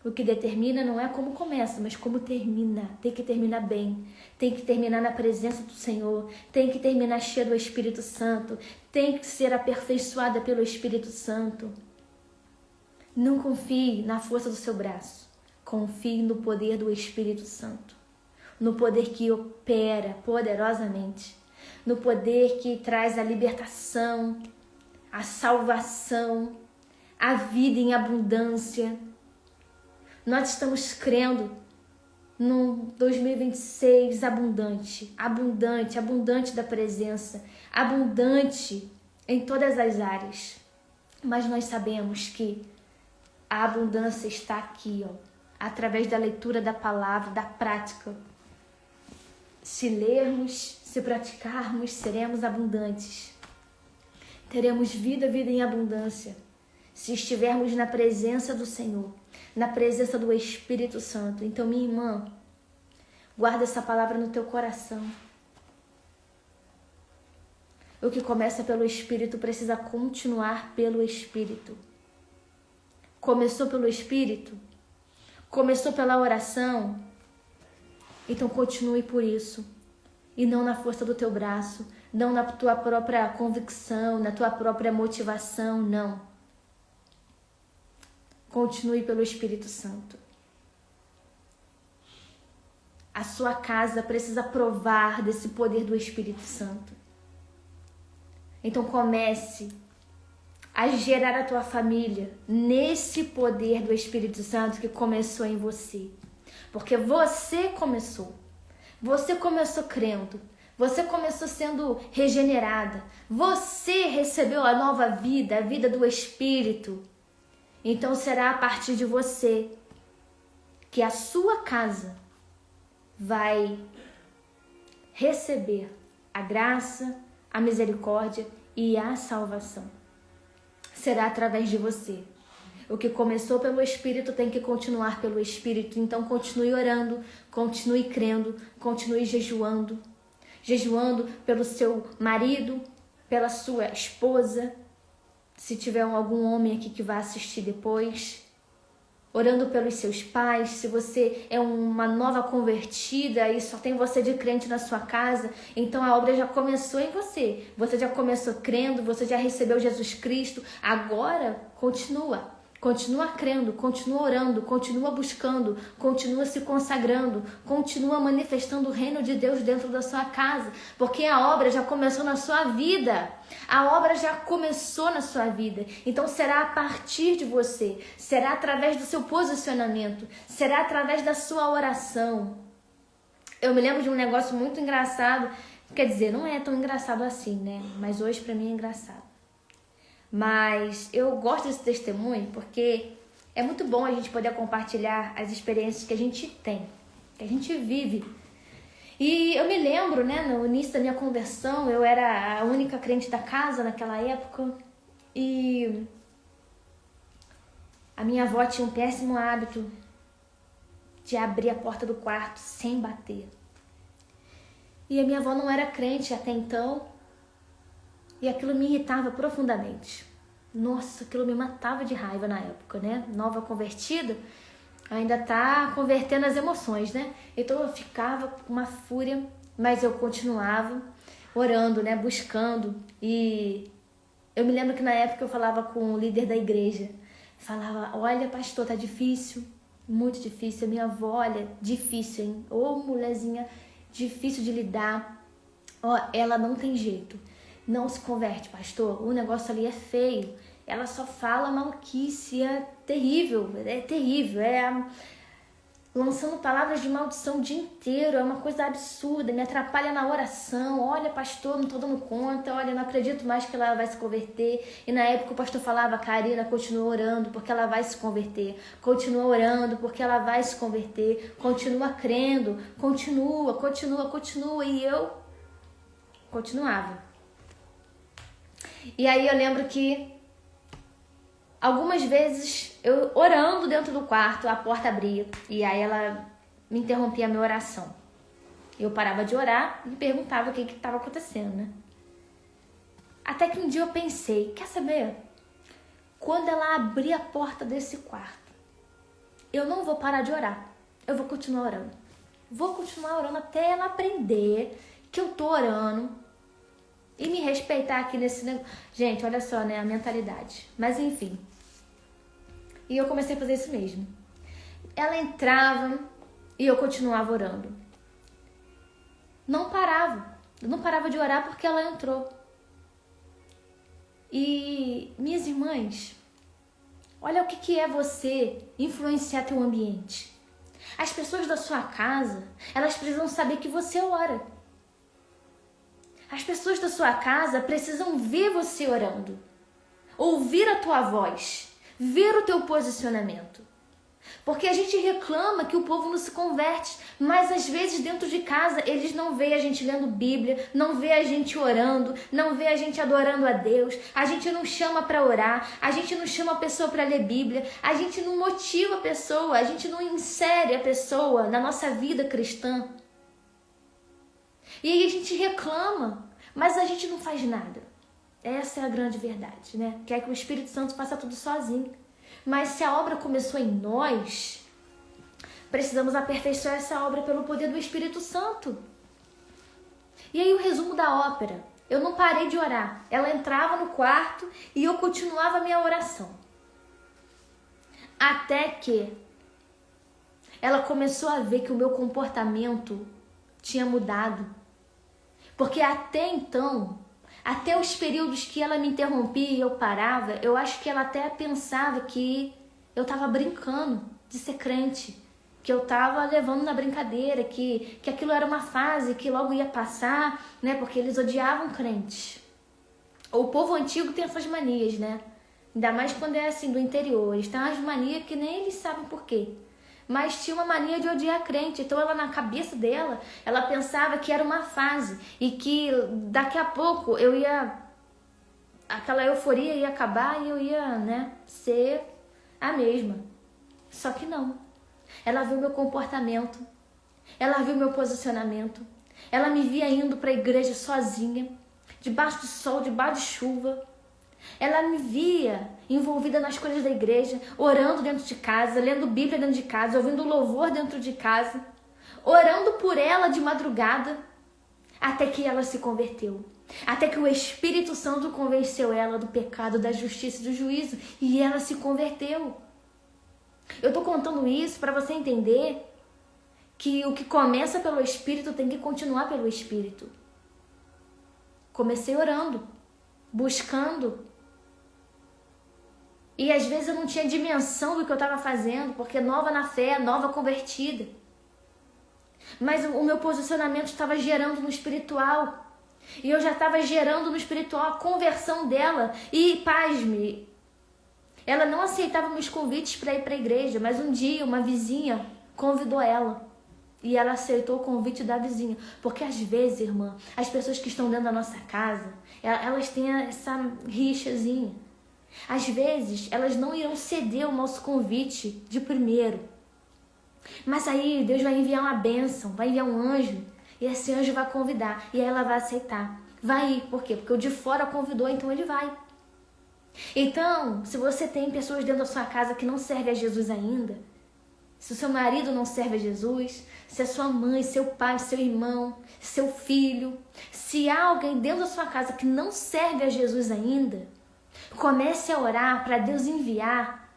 O que determina não é como começa, mas como termina. Tem que terminar bem, tem que terminar na presença do Senhor, tem que terminar cheia do Espírito Santo, tem que ser aperfeiçoada pelo Espírito Santo. Não confie na força do seu braço, confie no poder do Espírito Santo, no poder que opera poderosamente, no poder que traz a libertação, a salvação, a vida em abundância. Nós estamos crendo num 2026 abundante, abundante, abundante da presença, abundante em todas as áreas. Mas nós sabemos que a abundância está aqui, através da leitura da palavra, da prática. Se lermos, se praticarmos, seremos abundantes. Teremos vida, vida em abundância. Se estivermos na presença do Senhor, na presença do Espírito Santo. Então, minha irmã, guarda essa palavra no teu coração. O que começa pelo Espírito precisa continuar pelo Espírito. Começou pelo Espírito? Começou pela oração? Então continue por isso. E não na força do teu braço, não na tua própria convicção, na tua própria motivação, não. Continue pelo Espírito Santo. A sua casa precisa provar desse poder do Espírito Santo. Então comece a gerar a tua família nesse poder do Espírito Santo que começou em você. Porque você começou. Você começou crendo. Você começou sendo regenerada. Você recebeu a nova vida, a vida do Espírito. Então será a partir de você que a sua casa vai receber a graça, a misericórdia e a salvação. Será através de você. O que começou pelo Espírito tem que continuar pelo Espírito. Então continue orando, continue crendo, continue jejuando. Jejuando pelo seu marido, pela sua esposa. Se tiver algum homem aqui que vai assistir depois. Orando pelos seus pais. Se você é uma nova convertida e só tem você de crente na sua casa, então a obra já começou em você. Você já começou crendo, você já recebeu Jesus Cristo. Agora continua. Continua crendo, continua orando, continua buscando, continua se consagrando, continua manifestando o reino de Deus dentro da sua casa, porque a obra já começou na sua vida. A obra já começou na sua vida. Então será a partir de você, será através do seu posicionamento, será através da sua oração. Eu me lembro de um negócio muito engraçado, quer dizer, não é tão engraçado assim, né? Mas hoje pra mim é engraçado. Mas eu gosto desse testemunho porque é muito bom a gente poder compartilhar as experiências que a gente tem, que a gente vive. E eu me lembro, né, no início da minha conversão, eu era a única crente da casa naquela época e a minha avó tinha um péssimo hábito de abrir a porta do quarto sem bater. E a minha avó não era crente até então. E aquilo me irritava profundamente. Nossa, aquilo me matava de raiva na época, né? Nova convertida, ainda tá convertendo as emoções, né? Então eu ficava com uma fúria, mas eu continuava orando, né? Buscando. E eu me lembro que na época eu falava com o líder da igreja. Falava, olha pastor, tá difícil, muito difícil. A minha avó, olha, difícil, hein? Ô mulherzinha, difícil de lidar. Ó, ela não tem jeito. Não se converte, pastor. O negócio ali é feio. Ela só fala maluquice, é terrível, lançando palavras de maldição o dia inteiro, é uma coisa absurda, me atrapalha na oração. Olha, pastor, não tô dando conta, olha, não acredito mais que ela vai se converter. E na época o pastor falava, Karina, continua orando porque ela vai se converter, continua orando porque ela vai se converter, continua crendo, continua, e eu continuava. E aí eu lembro que algumas vezes, eu orando dentro do quarto, a porta abria e aí ela me interrompia a minha oração. Eu parava de orar e perguntava o que estava acontecendo, né? Até que um dia eu pensei, quer saber? Quando ela abrir a porta desse quarto, eu não vou parar de orar. Eu vou continuar orando. Vou continuar orando até ela aprender que eu tô orando e me respeitar aqui nesse negócio. Gente, olha só, né? A mentalidade. Mas enfim. E eu comecei a fazer isso mesmo. Ela entrava e eu continuava orando. Não parava. Eu não parava de orar porque ela entrou. E, minhas irmãs, olha o que é você influenciar teu ambiente. As pessoas da sua casa, elas precisam saber que você ora. As pessoas da sua casa precisam ver você orando, ouvir a tua voz, ver o teu posicionamento. Porque a gente reclama que o povo não se converte, mas às vezes dentro de casa eles não veem a gente lendo Bíblia, não vê a gente orando, não vê a gente adorando a Deus, a gente não chama para orar, a gente não chama a pessoa para ler Bíblia, a gente não motiva a pessoa, a gente não insere a pessoa na nossa vida cristã. E aí a gente reclama, mas a gente não faz nada. Essa é a grande verdade, né? Quer que o Espírito Santo faça tudo sozinho. Mas se a obra começou em nós, precisamos aperfeiçoar essa obra pelo poder do Espírito Santo. E aí o resumo da ópera. Eu não parei de orar. Ela entrava no quarto e eu continuava a minha oração. Até que ela começou a ver que o meu comportamento tinha mudado. Porque até então, até os períodos que ela me interrompia e eu parava, eu acho que ela até pensava que eu estava brincando de ser crente, que eu estava levando na brincadeira, que aquilo era uma fase que logo ia passar, né? Porque eles odiavam crentes. O povo antigo tem essas manias, né? Ainda mais quando é assim, do interior. Eles têm umas manias que nem eles sabem por quê. Mas tinha uma mania de odiar crente. Então ela, na cabeça dela, ela pensava que era uma fase e que daqui a pouco eu ia, aquela euforia ia acabar e eu ia, né, ser a mesma. Só que não. Ela viu meu comportamento, ela viu meu posicionamento, ela me via indo para a igreja sozinha, debaixo do sol, debaixo de chuva. Ela me via envolvida nas coisas da igreja, orando dentro de casa, lendo Bíblia dentro de casa, ouvindo louvor dentro de casa, orando por ela de madrugada, até que ela se converteu. Até que o Espírito Santo convenceu ela do pecado, da justiça e do juízo, e ela se converteu. Eu tô contando isso para você entender que o que começa pelo Espírito tem que continuar pelo Espírito. Comecei orando, buscando. E às vezes eu não tinha dimensão do que eu estava fazendo, porque nova na fé, nova convertida. Mas o meu posicionamento estava gerando no espiritual. E eu já estava gerando no espiritual a conversão dela. E, pasme, ela não aceitava meus convites para ir para a igreja, mas um dia uma vizinha convidou ela. E ela aceitou o convite da vizinha. Porque às vezes, irmã, as pessoas que estão dentro da nossa casa, elas têm essa rixazinha. Às vezes, elas não irão ceder o nosso convite de primeiro. Mas aí Deus vai enviar uma bênção, vai enviar um anjo. E esse anjo vai convidar. E aí ela vai aceitar. Vai ir. Por quê? Porque o de fora convidou, então ele vai. Então, se você tem pessoas dentro da sua casa que não servem a Jesus ainda, se o seu marido não serve a Jesus, se a sua mãe, seu pai, seu irmão, seu filho, se há alguém dentro da sua casa que não serve a Jesus ainda, comece a orar para Deus enviar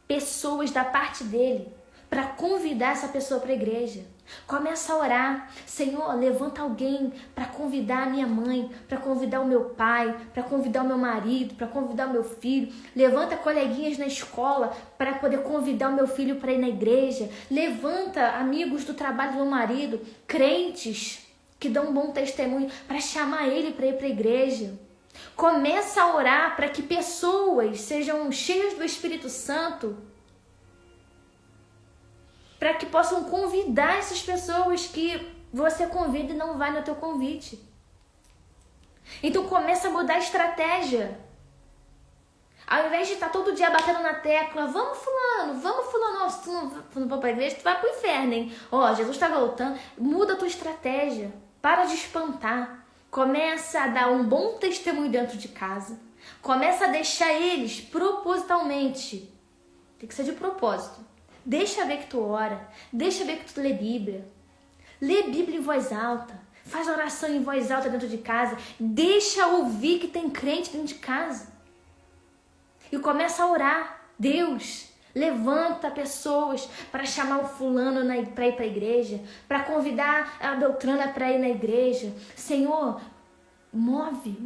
pessoas da parte dele para convidar essa pessoa para a igreja. Começa a orar. Senhor, levanta alguém para convidar a minha mãe, para convidar o meu pai, para convidar o meu marido, para convidar o meu filho. Levanta coleguinhas na escola para poder convidar o meu filho para ir na igreja. Levanta amigos do trabalho do meu marido, crentes que dão um bom testemunho, para chamar ele para ir para a igreja. Começa a orar para que pessoas sejam cheias do Espírito Santo, para que possam convidar essas pessoas que você convida e não vai no teu convite. Então começa a mudar a estratégia. Ao invés de estar todo dia batendo na tecla, vamos fulano, se tu não for para a igreja, tu vai pro inferno, hein? Ó, Jesus está voltando. Muda a tua estratégia. Para de espantar. Começa a dar um bom testemunho dentro de casa. Começa a deixar eles propositalmente. Tem que ser de propósito. Deixa ver que tu ora, deixa ver que tu lê Bíblia. Lê Bíblia em voz alta, faz oração em voz alta dentro de casa. Deixa ouvir que tem crente dentro de casa. E começa a orar. Deus, levanta pessoas para chamar o fulano para ir para a igreja, para convidar a Beltrana para ir na igreja. Senhor, move,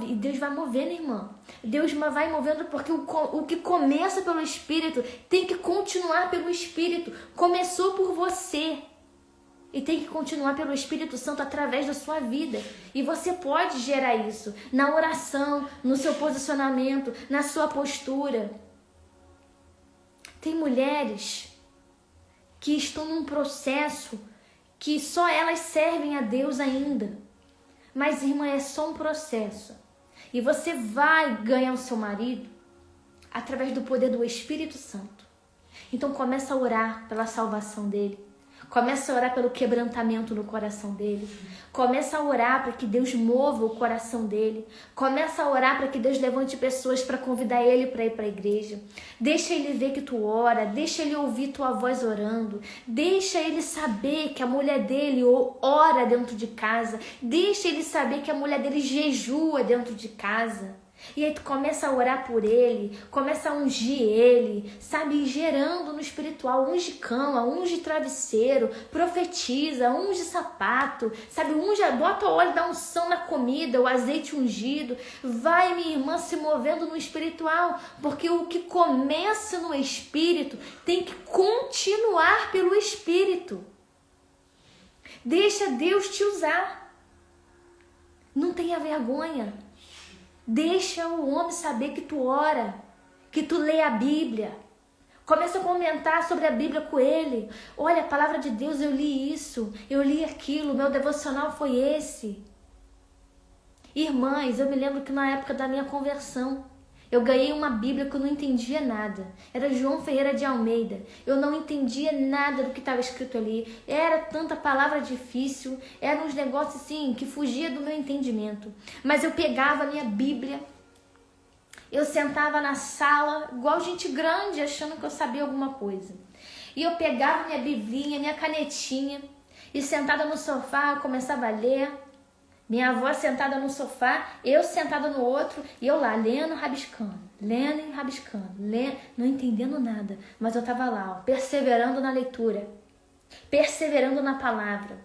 e Deus vai movendo, irmã. Deus vai movendo porque o que começa pelo Espírito tem que continuar pelo Espírito. Começou por você e tem que continuar pelo Espírito Santo através da sua vida. E você pode gerar isso na oração, no seu posicionamento, na sua postura. Tem mulheres que estão num processo que só elas servem a Deus ainda. Mas, irmã, é só um processo. E você vai ganhar o seu marido através do poder do Espírito Santo. Então começa a orar pela salvação dele. Começa a orar pelo quebrantamento no coração dele. Começa a orar para que Deus mova o coração dele. Começa a orar para que Deus levante pessoas para convidar ele para ir para a igreja. Deixa ele ver que tu ora. Deixa ele ouvir tua voz orando. Deixa ele saber que a mulher dele ora dentro de casa. Deixa ele saber que a mulher dele jejua dentro de casa. E aí tu começa a orar por ele, começa a ungir ele, sabe, gerando no espiritual, unge cama, unge travesseiro, profetiza, unge sapato, sabe, bota óleo da unção na comida, o azeite ungido. Vai, minha irmã, se movendo no espiritual, porque o que começa no espírito tem que continuar pelo espírito. Deixa Deus te usar. Não tenha vergonha. Deixa o homem saber que tu ora, que tu lê a Bíblia. Começa a comentar sobre a Bíblia com ele. Olha, a palavra de Deus, eu li isso, eu li aquilo, meu devocional foi esse. Irmãs, eu me lembro que na época da minha conversão, eu ganhei uma Bíblia que eu não entendia nada. Era João Ferreira de Almeida. Eu não entendia nada do que estava escrito ali. Era tanta palavra difícil. Eram uns negócios assim que fugia do meu entendimento. Mas eu pegava a minha Bíblia. Eu sentava na sala, igual gente grande, achando que eu sabia alguma coisa. E eu pegava minha biblinha, minha canetinha. E sentada no sofá, eu começava a ler. Minha avó sentada no sofá, eu sentada no outro, e eu lá, lendo, rabiscando, não entendendo nada. Mas eu estava lá, ó, perseverando na leitura, perseverando na palavra,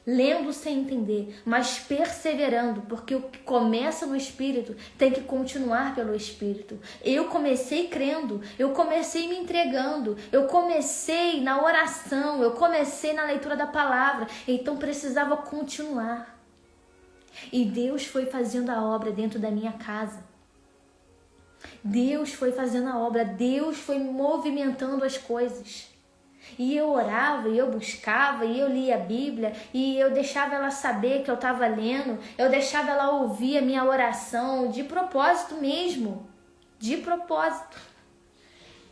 lendo sem entender, mas perseverando, porque o que começa no Espírito tem que continuar pelo Espírito. Eu comecei crendo, eu comecei me entregando, eu comecei na oração, eu comecei na leitura da palavra, então precisava continuar. E Deus foi fazendo a obra dentro da minha casa. Deus foi fazendo a obra, Deus foi movimentando as coisas. E eu orava, e eu buscava, e eu lia a Bíblia, e eu deixava ela saber que eu estava lendo, eu deixava ela ouvir a minha oração, de propósito mesmo, de propósito.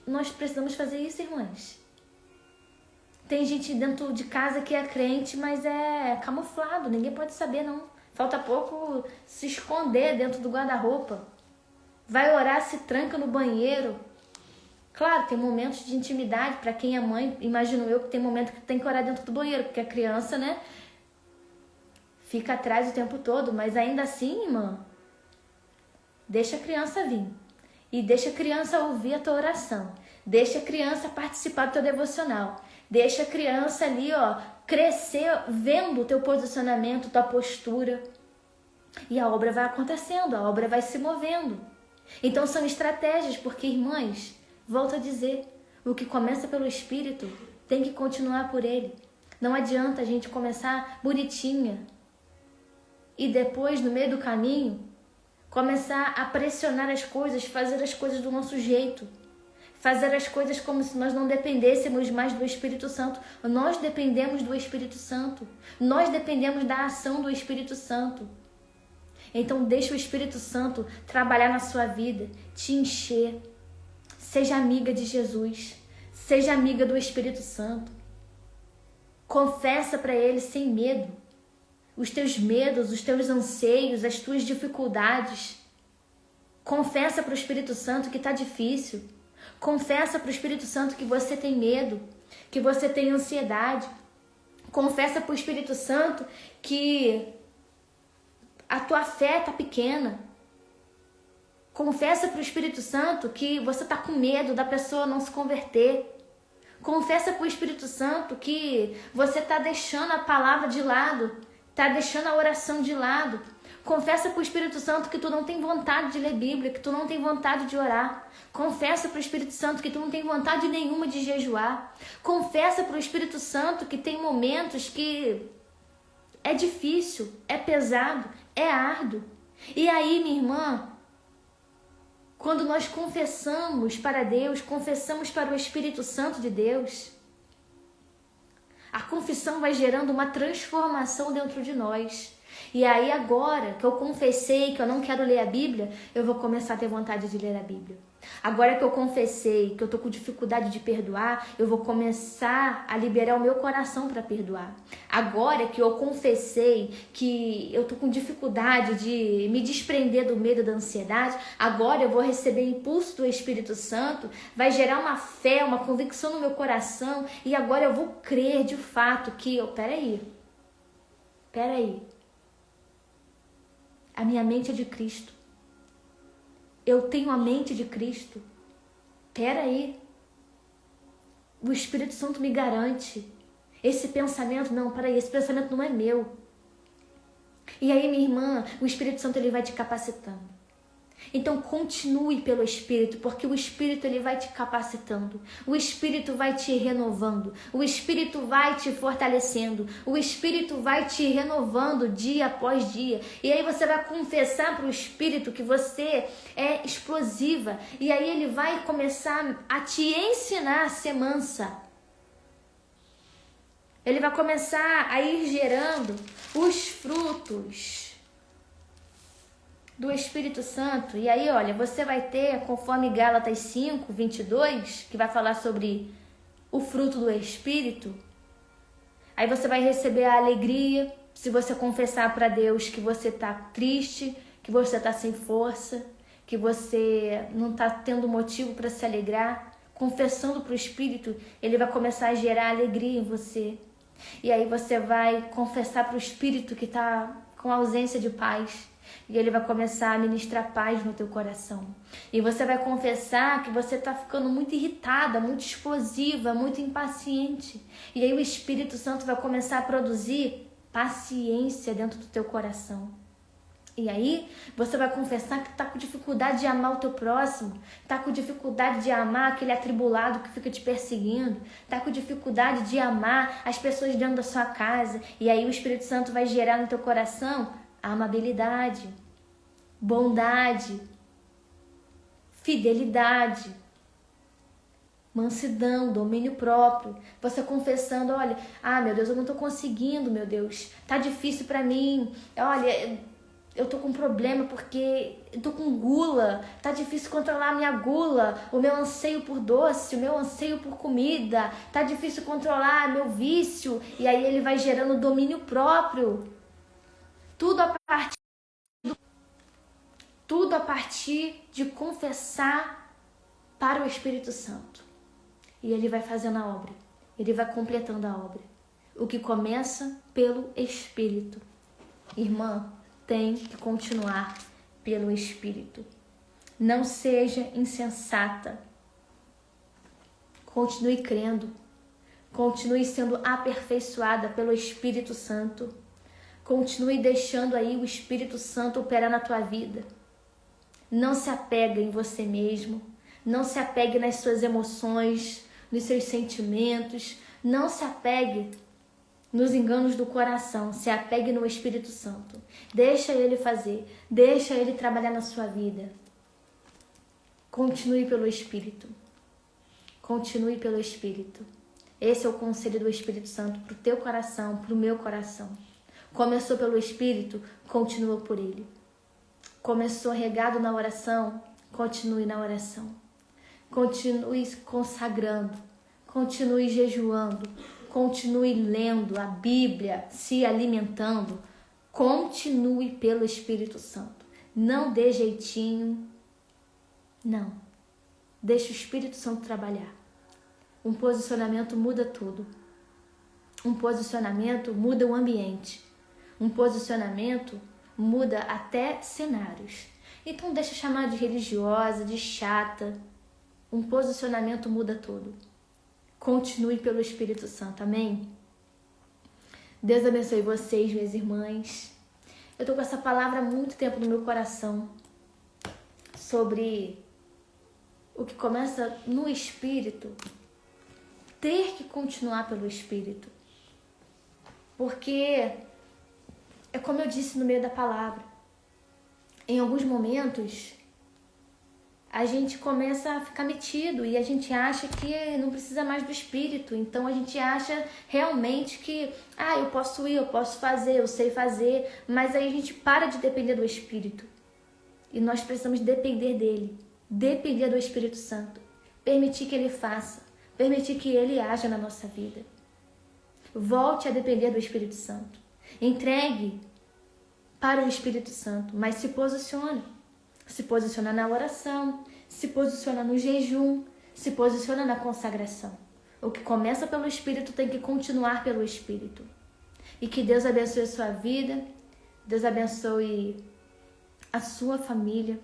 Nós precisamos fazer isso, irmãs. Tem gente dentro de casa que é crente, mas é camuflado, ninguém pode saber não. Falta pouco se esconder dentro do guarda-roupa. Vai orar, se tranca no banheiro. Claro, tem momentos de intimidade. Para quem é mãe, imagino eu que tem momento que tem que orar dentro do banheiro, porque a criança, né, fica atrás o tempo todo. Mas ainda assim, irmã, deixa a criança vir. E deixa a criança ouvir a tua oração. Deixa a criança participar do teu devocional. Deixa a criança ali, ó, crescer vendo o teu posicionamento, tua postura. E a obra vai acontecendo, a obra vai se movendo. Então são estratégias, porque, irmãs, volto a dizer, o que começa pelo Espírito tem que continuar por Ele. Não adianta a gente começar bonitinha e depois, no meio do caminho, começar a pressionar as coisas, fazer as coisas do nosso jeito. Fazer as coisas como se nós não dependêssemos mais do Espírito Santo. Nós dependemos do Espírito Santo. Nós dependemos da ação do Espírito Santo. Então deixa o Espírito Santo trabalhar na sua vida, te encher. Seja amiga de Jesus. Seja amiga do Espírito Santo. Confessa para Ele sem medo os teus medos, os teus anseios, as tuas dificuldades. Confessa para o Espírito Santo que está difícil. Confessa para o Espírito Santo que você tem medo, que você tem ansiedade. Confessa para o Espírito Santo que a tua fé está pequena. Confessa para o Espírito Santo que você está com medo da pessoa não se converter. Confessa para o Espírito Santo que você está deixando a palavra de lado, está deixando a oração de lado. Confessa para o Espírito Santo que tu não tem vontade de ler Bíblia, que tu não tem vontade de orar. Confessa para o Espírito Santo que tu não tem vontade nenhuma de jejuar. Confessa para o Espírito Santo que tem momentos que é difícil, é pesado, é árduo. E aí, minha irmã, quando nós confessamos para Deus, confessamos para o Espírito Santo de Deus, a confissão vai gerando uma transformação dentro de nós. E aí agora que eu confessei que eu não quero ler a Bíblia, eu vou começar a ter vontade de ler a Bíblia. Agora que eu confessei que eu tô com dificuldade de perdoar, eu vou começar a liberar o meu coração para perdoar. Agora que eu confessei que eu tô com dificuldade de me desprender do medo, da ansiedade, agora eu vou receber impulso do Espírito Santo, vai gerar uma fé, uma convicção no meu coração, e agora eu vou crer de fato que, peraí, a minha mente é de Cristo. Eu tenho a mente de Cristo. Peraí. O Espírito Santo me garante. Esse pensamento, esse pensamento não é meu. E aí, minha irmã, o Espírito Santo ele vai te capacitando. Então continue pelo Espírito, porque o Espírito ele vai te capacitando, o Espírito vai te renovando, o Espírito vai te fortalecendo, o Espírito vai te renovando dia após dia. E aí você vai confessar para o Espírito que você é explosiva, e aí ele vai começar a te ensinar a ser mansa. Ele vai começar a ir gerando os frutos do Espírito Santo. E aí, olha, você vai ter, conforme Gálatas 5, 22, que vai falar sobre o fruto do Espírito. Aí você vai receber a alegria, se você confessar para Deus que você está triste, que você está sem força, que você não está tendo motivo para se alegrar. Confessando para o Espírito, ele vai começar a gerar alegria em você. E aí você vai confessar para o Espírito que está com ausência de paz. E ele vai começar a ministrar paz no teu coração. E você vai confessar que você está ficando muito irritada, muito explosiva, muito impaciente. E aí o Espírito Santo vai começar a produzir paciência dentro do teu coração. E aí você vai confessar que está com dificuldade de amar o teu próximo, está com dificuldade de amar aquele atribulado que fica te perseguindo, está com dificuldade de amar as pessoas dentro da sua casa. E aí o Espírito Santo vai gerar no teu coração amabilidade, bondade, fidelidade, mansidão, domínio próprio. Você confessando, olha, meu Deus, eu não estou conseguindo, meu Deus, tá difícil para mim, olha, eu tô com problema porque eu tô com gula, tá difícil controlar a minha gula, o meu anseio por doce, o meu anseio por comida, tá difícil controlar meu vício. E aí ele vai gerando domínio próprio. Tudo Tudo a partir de confessar para o Espírito Santo. E ele vai fazendo a obra. Ele vai completando a obra. O que começa pelo Espírito. Irmã, tem que continuar pelo Espírito. Não seja insensata. Continue crendo. Continue sendo aperfeiçoada pelo Espírito Santo. Continue deixando aí o Espírito Santo operar na tua vida. Não se apegue em você mesmo. Não se apegue nas suas emoções, nos seus sentimentos. Não se apegue nos enganos do coração. Se apegue no Espírito Santo. Deixa ele fazer. Deixa ele trabalhar na sua vida. Continue pelo Espírito. Continue pelo Espírito. Esse é o conselho do Espírito Santo para o teu coração, para o meu coração. Começou pelo Espírito, continua por ele. Começou regado na oração, continue na oração. Continue consagrando, continue jejuando, continue lendo a Bíblia, se alimentando. Continue pelo Espírito Santo. Não dê jeitinho, não. Deixe o Espírito Santo trabalhar. Um posicionamento muda tudo. Um posicionamento muda o ambiente. Um posicionamento muda até cenários. Então deixa chamar de religiosa, de chata. Um posicionamento muda tudo. Continue pelo Espírito Santo, amém? Deus abençoe vocês, minhas irmãs. Eu tô com essa palavra há muito tempo no meu coração. Sobre o que começa no Espírito. Ter que continuar pelo Espírito. Porque é como eu disse no meio da palavra. Em alguns momentos, a gente começa a ficar metido e a gente acha que não precisa mais do Espírito. Então a gente acha realmente que, eu posso ir, eu posso fazer, eu sei fazer. Mas aí a gente para de depender do Espírito. E nós precisamos depender dele. Depender do Espírito Santo. Permitir que ele faça. Permitir que ele haja na nossa vida. Volte a depender do Espírito Santo. Entregue para o Espírito Santo, mas se posicione. Se posiciona na oração, se posiciona no jejum, se posiciona na consagração. O que começa pelo Espírito tem que continuar pelo Espírito. E que Deus abençoe a sua vida, Deus abençoe a sua família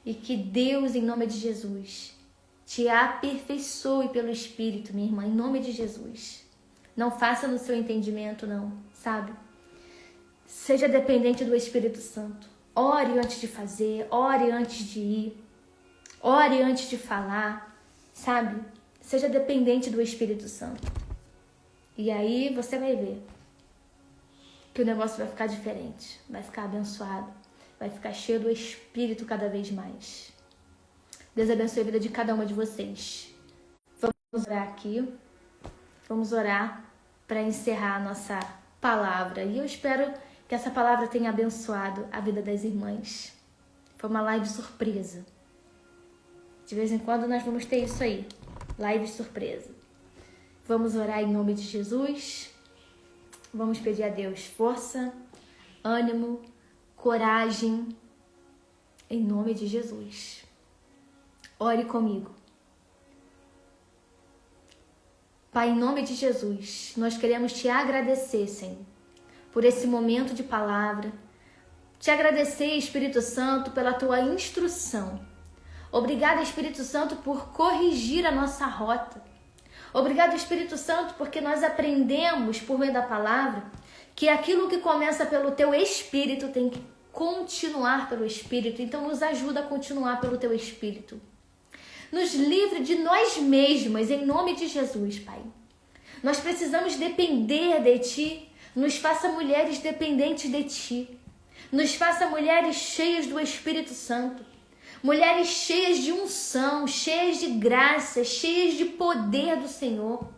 e que Deus, em nome de Jesus, te aperfeiçoe pelo Espírito, minha irmã, em nome de Jesus. Não faça no seu entendimento, não, sabe? Seja dependente do Espírito Santo. Ore antes de fazer, ore antes de ir, ore antes de falar, sabe? Seja dependente do Espírito Santo. E aí você vai ver que o negócio vai ficar diferente, vai ficar abençoado, vai ficar cheio do Espírito cada vez mais. Deus abençoe a vida de cada uma de vocês. Vamos orar aqui. Vamos orar para encerrar a nossa palavra. E eu espero que essa palavra tenha abençoado a vida das irmãs. Foi uma live surpresa. De vez em quando nós vamos ter isso aí. Live surpresa. Vamos orar em nome de Jesus. Vamos pedir a Deus força, ânimo, coragem. Em nome de Jesus. Ore comigo. Pai, em nome de Jesus, nós queremos te agradecer, Senhor, por esse momento de palavra. Te agradecer, Espírito Santo, pela tua instrução. Obrigada, Espírito Santo, por corrigir a nossa rota. Obrigado, Espírito Santo, porque nós aprendemos, por meio da palavra, que aquilo que começa pelo teu Espírito tem que continuar pelo Espírito. Então, nos ajuda a continuar pelo teu Espírito. Nos livre de nós mesmas, em nome de Jesus, Pai. Nós precisamos depender de Ti. Nos faça mulheres dependentes de Ti. Nos faça mulheres cheias do Espírito Santo. Mulheres cheias de unção, cheias de graça, cheias de poder do Senhor.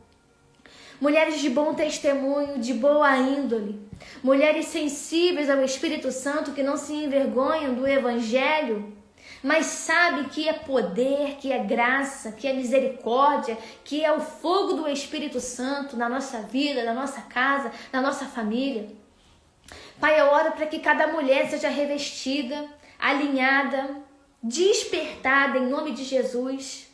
Mulheres de bom testemunho, de boa índole. Mulheres sensíveis ao Espírito Santo que não se envergonham do Evangelho, mas sabe que é poder, que é graça, que é misericórdia, que é o fogo do Espírito Santo na nossa vida, na nossa casa, na nossa família. Pai, eu oro para que cada mulher seja revestida alinhada, despertada em nome de Jesus.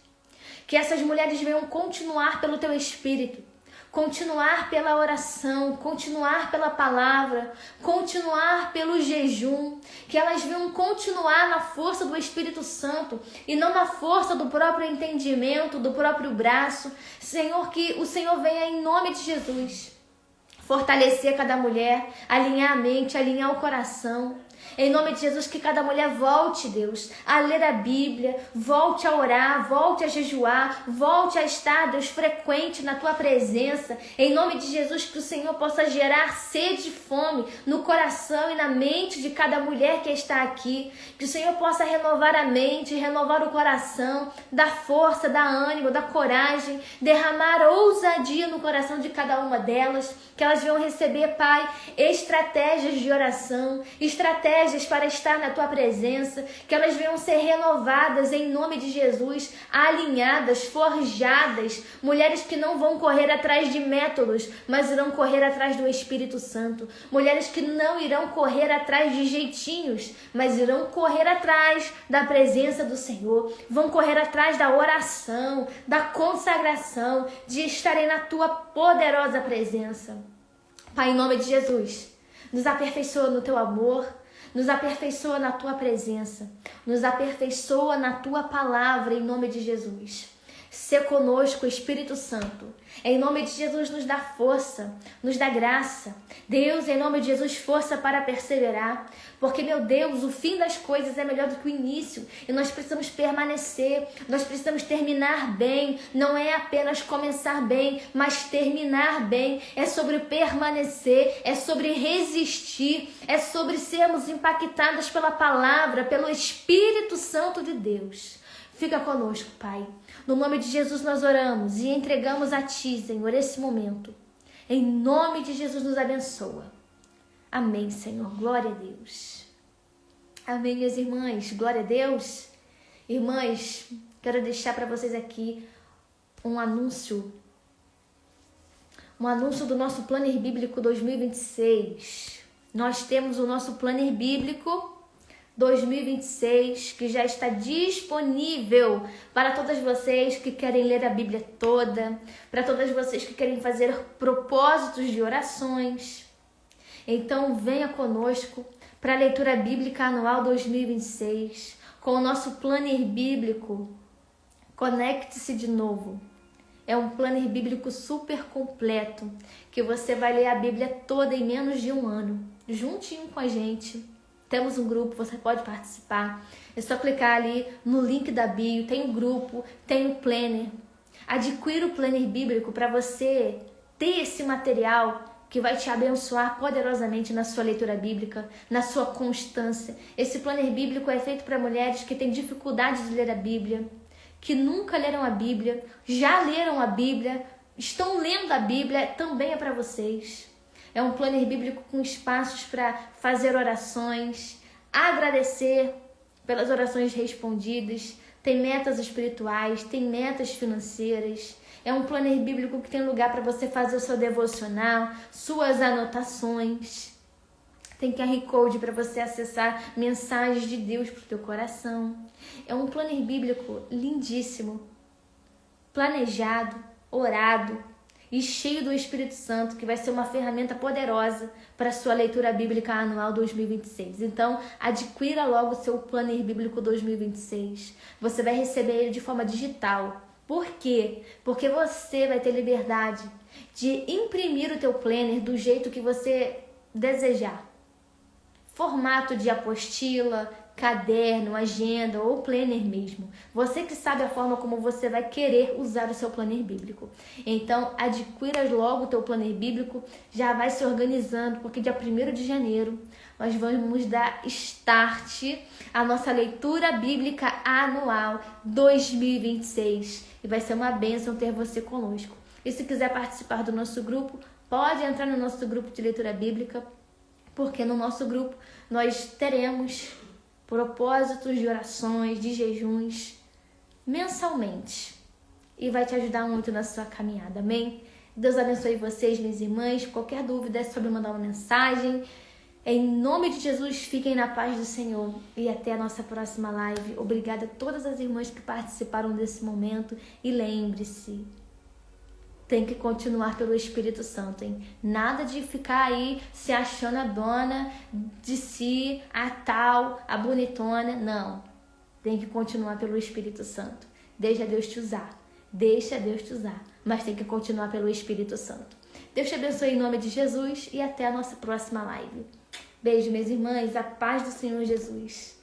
Que essas mulheres venham continuar pelo teu Espírito, continuar pela oração, continuar pela palavra, continuar pelo jejum, que elas venham continuar na força do Espírito Santo e não na força do próprio entendimento, do próprio braço. Senhor, que o Senhor venha em nome de Jesus fortalecer cada mulher, alinhar a mente, alinhar o coração. Em nome de Jesus, que cada mulher volte, Deus, a ler a Bíblia, volte a orar, volte a jejuar, volte a estar, Deus, frequente na Tua presença. Em nome de Jesus, que o Senhor possa gerar sede e fome no coração e na mente de cada mulher que está aqui. Que o Senhor possa renovar a mente, renovar o coração, dar força, dar ânimo, dar coragem, derramar ousadia no coração de cada uma delas. Que elas venham receber, Pai, estratégias de oração, estratégias para estar na Tua presença, que elas venham ser renovadas em nome de Jesus, alinhadas, forjadas, mulheres que não vão correr atrás de métodos, mas irão correr atrás do Espírito Santo, mulheres que não irão correr atrás de jeitinhos, mas irão correr atrás da presença do Senhor, vão correr atrás da oração, da consagração, de estarem na Tua poderosa presença. Pai, em nome de Jesus, nos aperfeiçoa no Teu amor, nos aperfeiçoa na Tua presença, nos aperfeiçoa na Tua palavra, em nome de Jesus. Sê conosco, Espírito Santo. Em nome de Jesus, nos dá força, nos dá graça. Deus, em nome de Jesus, força para perseverar. Porque, meu Deus, o fim das coisas é melhor do que o início. E nós precisamos permanecer, nós precisamos terminar bem. Não é apenas começar bem, mas terminar bem. É sobre permanecer, é sobre resistir, é sobre sermos impactados pela palavra, pelo Espírito Santo de Deus. Fica conosco, Pai. No nome de Jesus nós oramos e entregamos a Ti, Senhor, esse momento. Em nome de Jesus nos abençoa. Amém, Senhor. Glória a Deus. Amém, minhas irmãs. Glória a Deus. Irmãs, quero deixar para vocês aqui um anúncio do nosso Planner Bíblico 2026. Nós temos o nosso Planner Bíblico 2026, que já está disponível para todas vocês que querem ler a Bíblia toda, para todas vocês que querem fazer propósitos de orações. Então venha conosco para a leitura bíblica anual 2026, com o nosso planner bíblico. Conecte-se de novo. É um planner bíblico super completo, que você vai ler a Bíblia toda em menos de um ano, juntinho com a gente. Temos um grupo, você pode participar. É só clicar ali no link da bio, tem o grupo, tem o planner. Adquira o planner bíblico para você ter esse material que vai te abençoar poderosamente na sua leitura bíblica, na sua constância. Esse planner bíblico é feito para mulheres que têm dificuldade de ler a Bíblia, que nunca leram a Bíblia, já leram a Bíblia, estão lendo a Bíblia, também é para vocês. É um planner bíblico com espaços para fazer orações, agradecer pelas orações respondidas, tem metas espirituais, tem metas financeiras. É um planner bíblico que tem lugar para você fazer o seu devocional, suas anotações. Tem QR Code para você acessar mensagens de Deus para o teu coração. É um planner bíblico lindíssimo, planejado, orado, e cheio do Espírito Santo, que vai ser uma ferramenta poderosa para a sua leitura bíblica anual 2026. Então, adquira logo o seu Planner Bíblico 2026. Você vai receber ele de forma digital. Por quê? Porque você vai ter liberdade de imprimir o teu planner do jeito que você desejar. Formato de apostila, caderno, agenda ou planner mesmo. Você que sabe a forma como você vai querer usar o seu planner bíblico. Então, adquira logo o teu planner bíblico, já vai se organizando, porque dia 1º de janeiro nós vamos dar start à nossa leitura bíblica anual 2026. E vai ser uma bênção ter você conosco. E se quiser participar do nosso grupo, pode entrar no nosso grupo de leitura bíblica, porque no nosso grupo nós teremos propósitos de orações, de jejuns, mensalmente. E vai te ajudar muito na sua caminhada, amém? Deus abençoe vocês, minhas irmãs. Qualquer dúvida é sobre mandar uma mensagem. Em nome de Jesus, fiquem na paz do Senhor e até a nossa próxima live. Obrigada a todas as irmãs que participaram desse momento e lembre-se, tem que continuar pelo Espírito Santo, hein? Nada de ficar aí se achando a dona de si, a tal, a bonitona. Não. Tem que continuar pelo Espírito Santo. Deixa Deus te usar. Deixa Deus te usar. Mas tem que continuar pelo Espírito Santo. Deus te abençoe em nome de Jesus e até a nossa próxima live. Beijo, minhas irmãs. A paz do Senhor Jesus.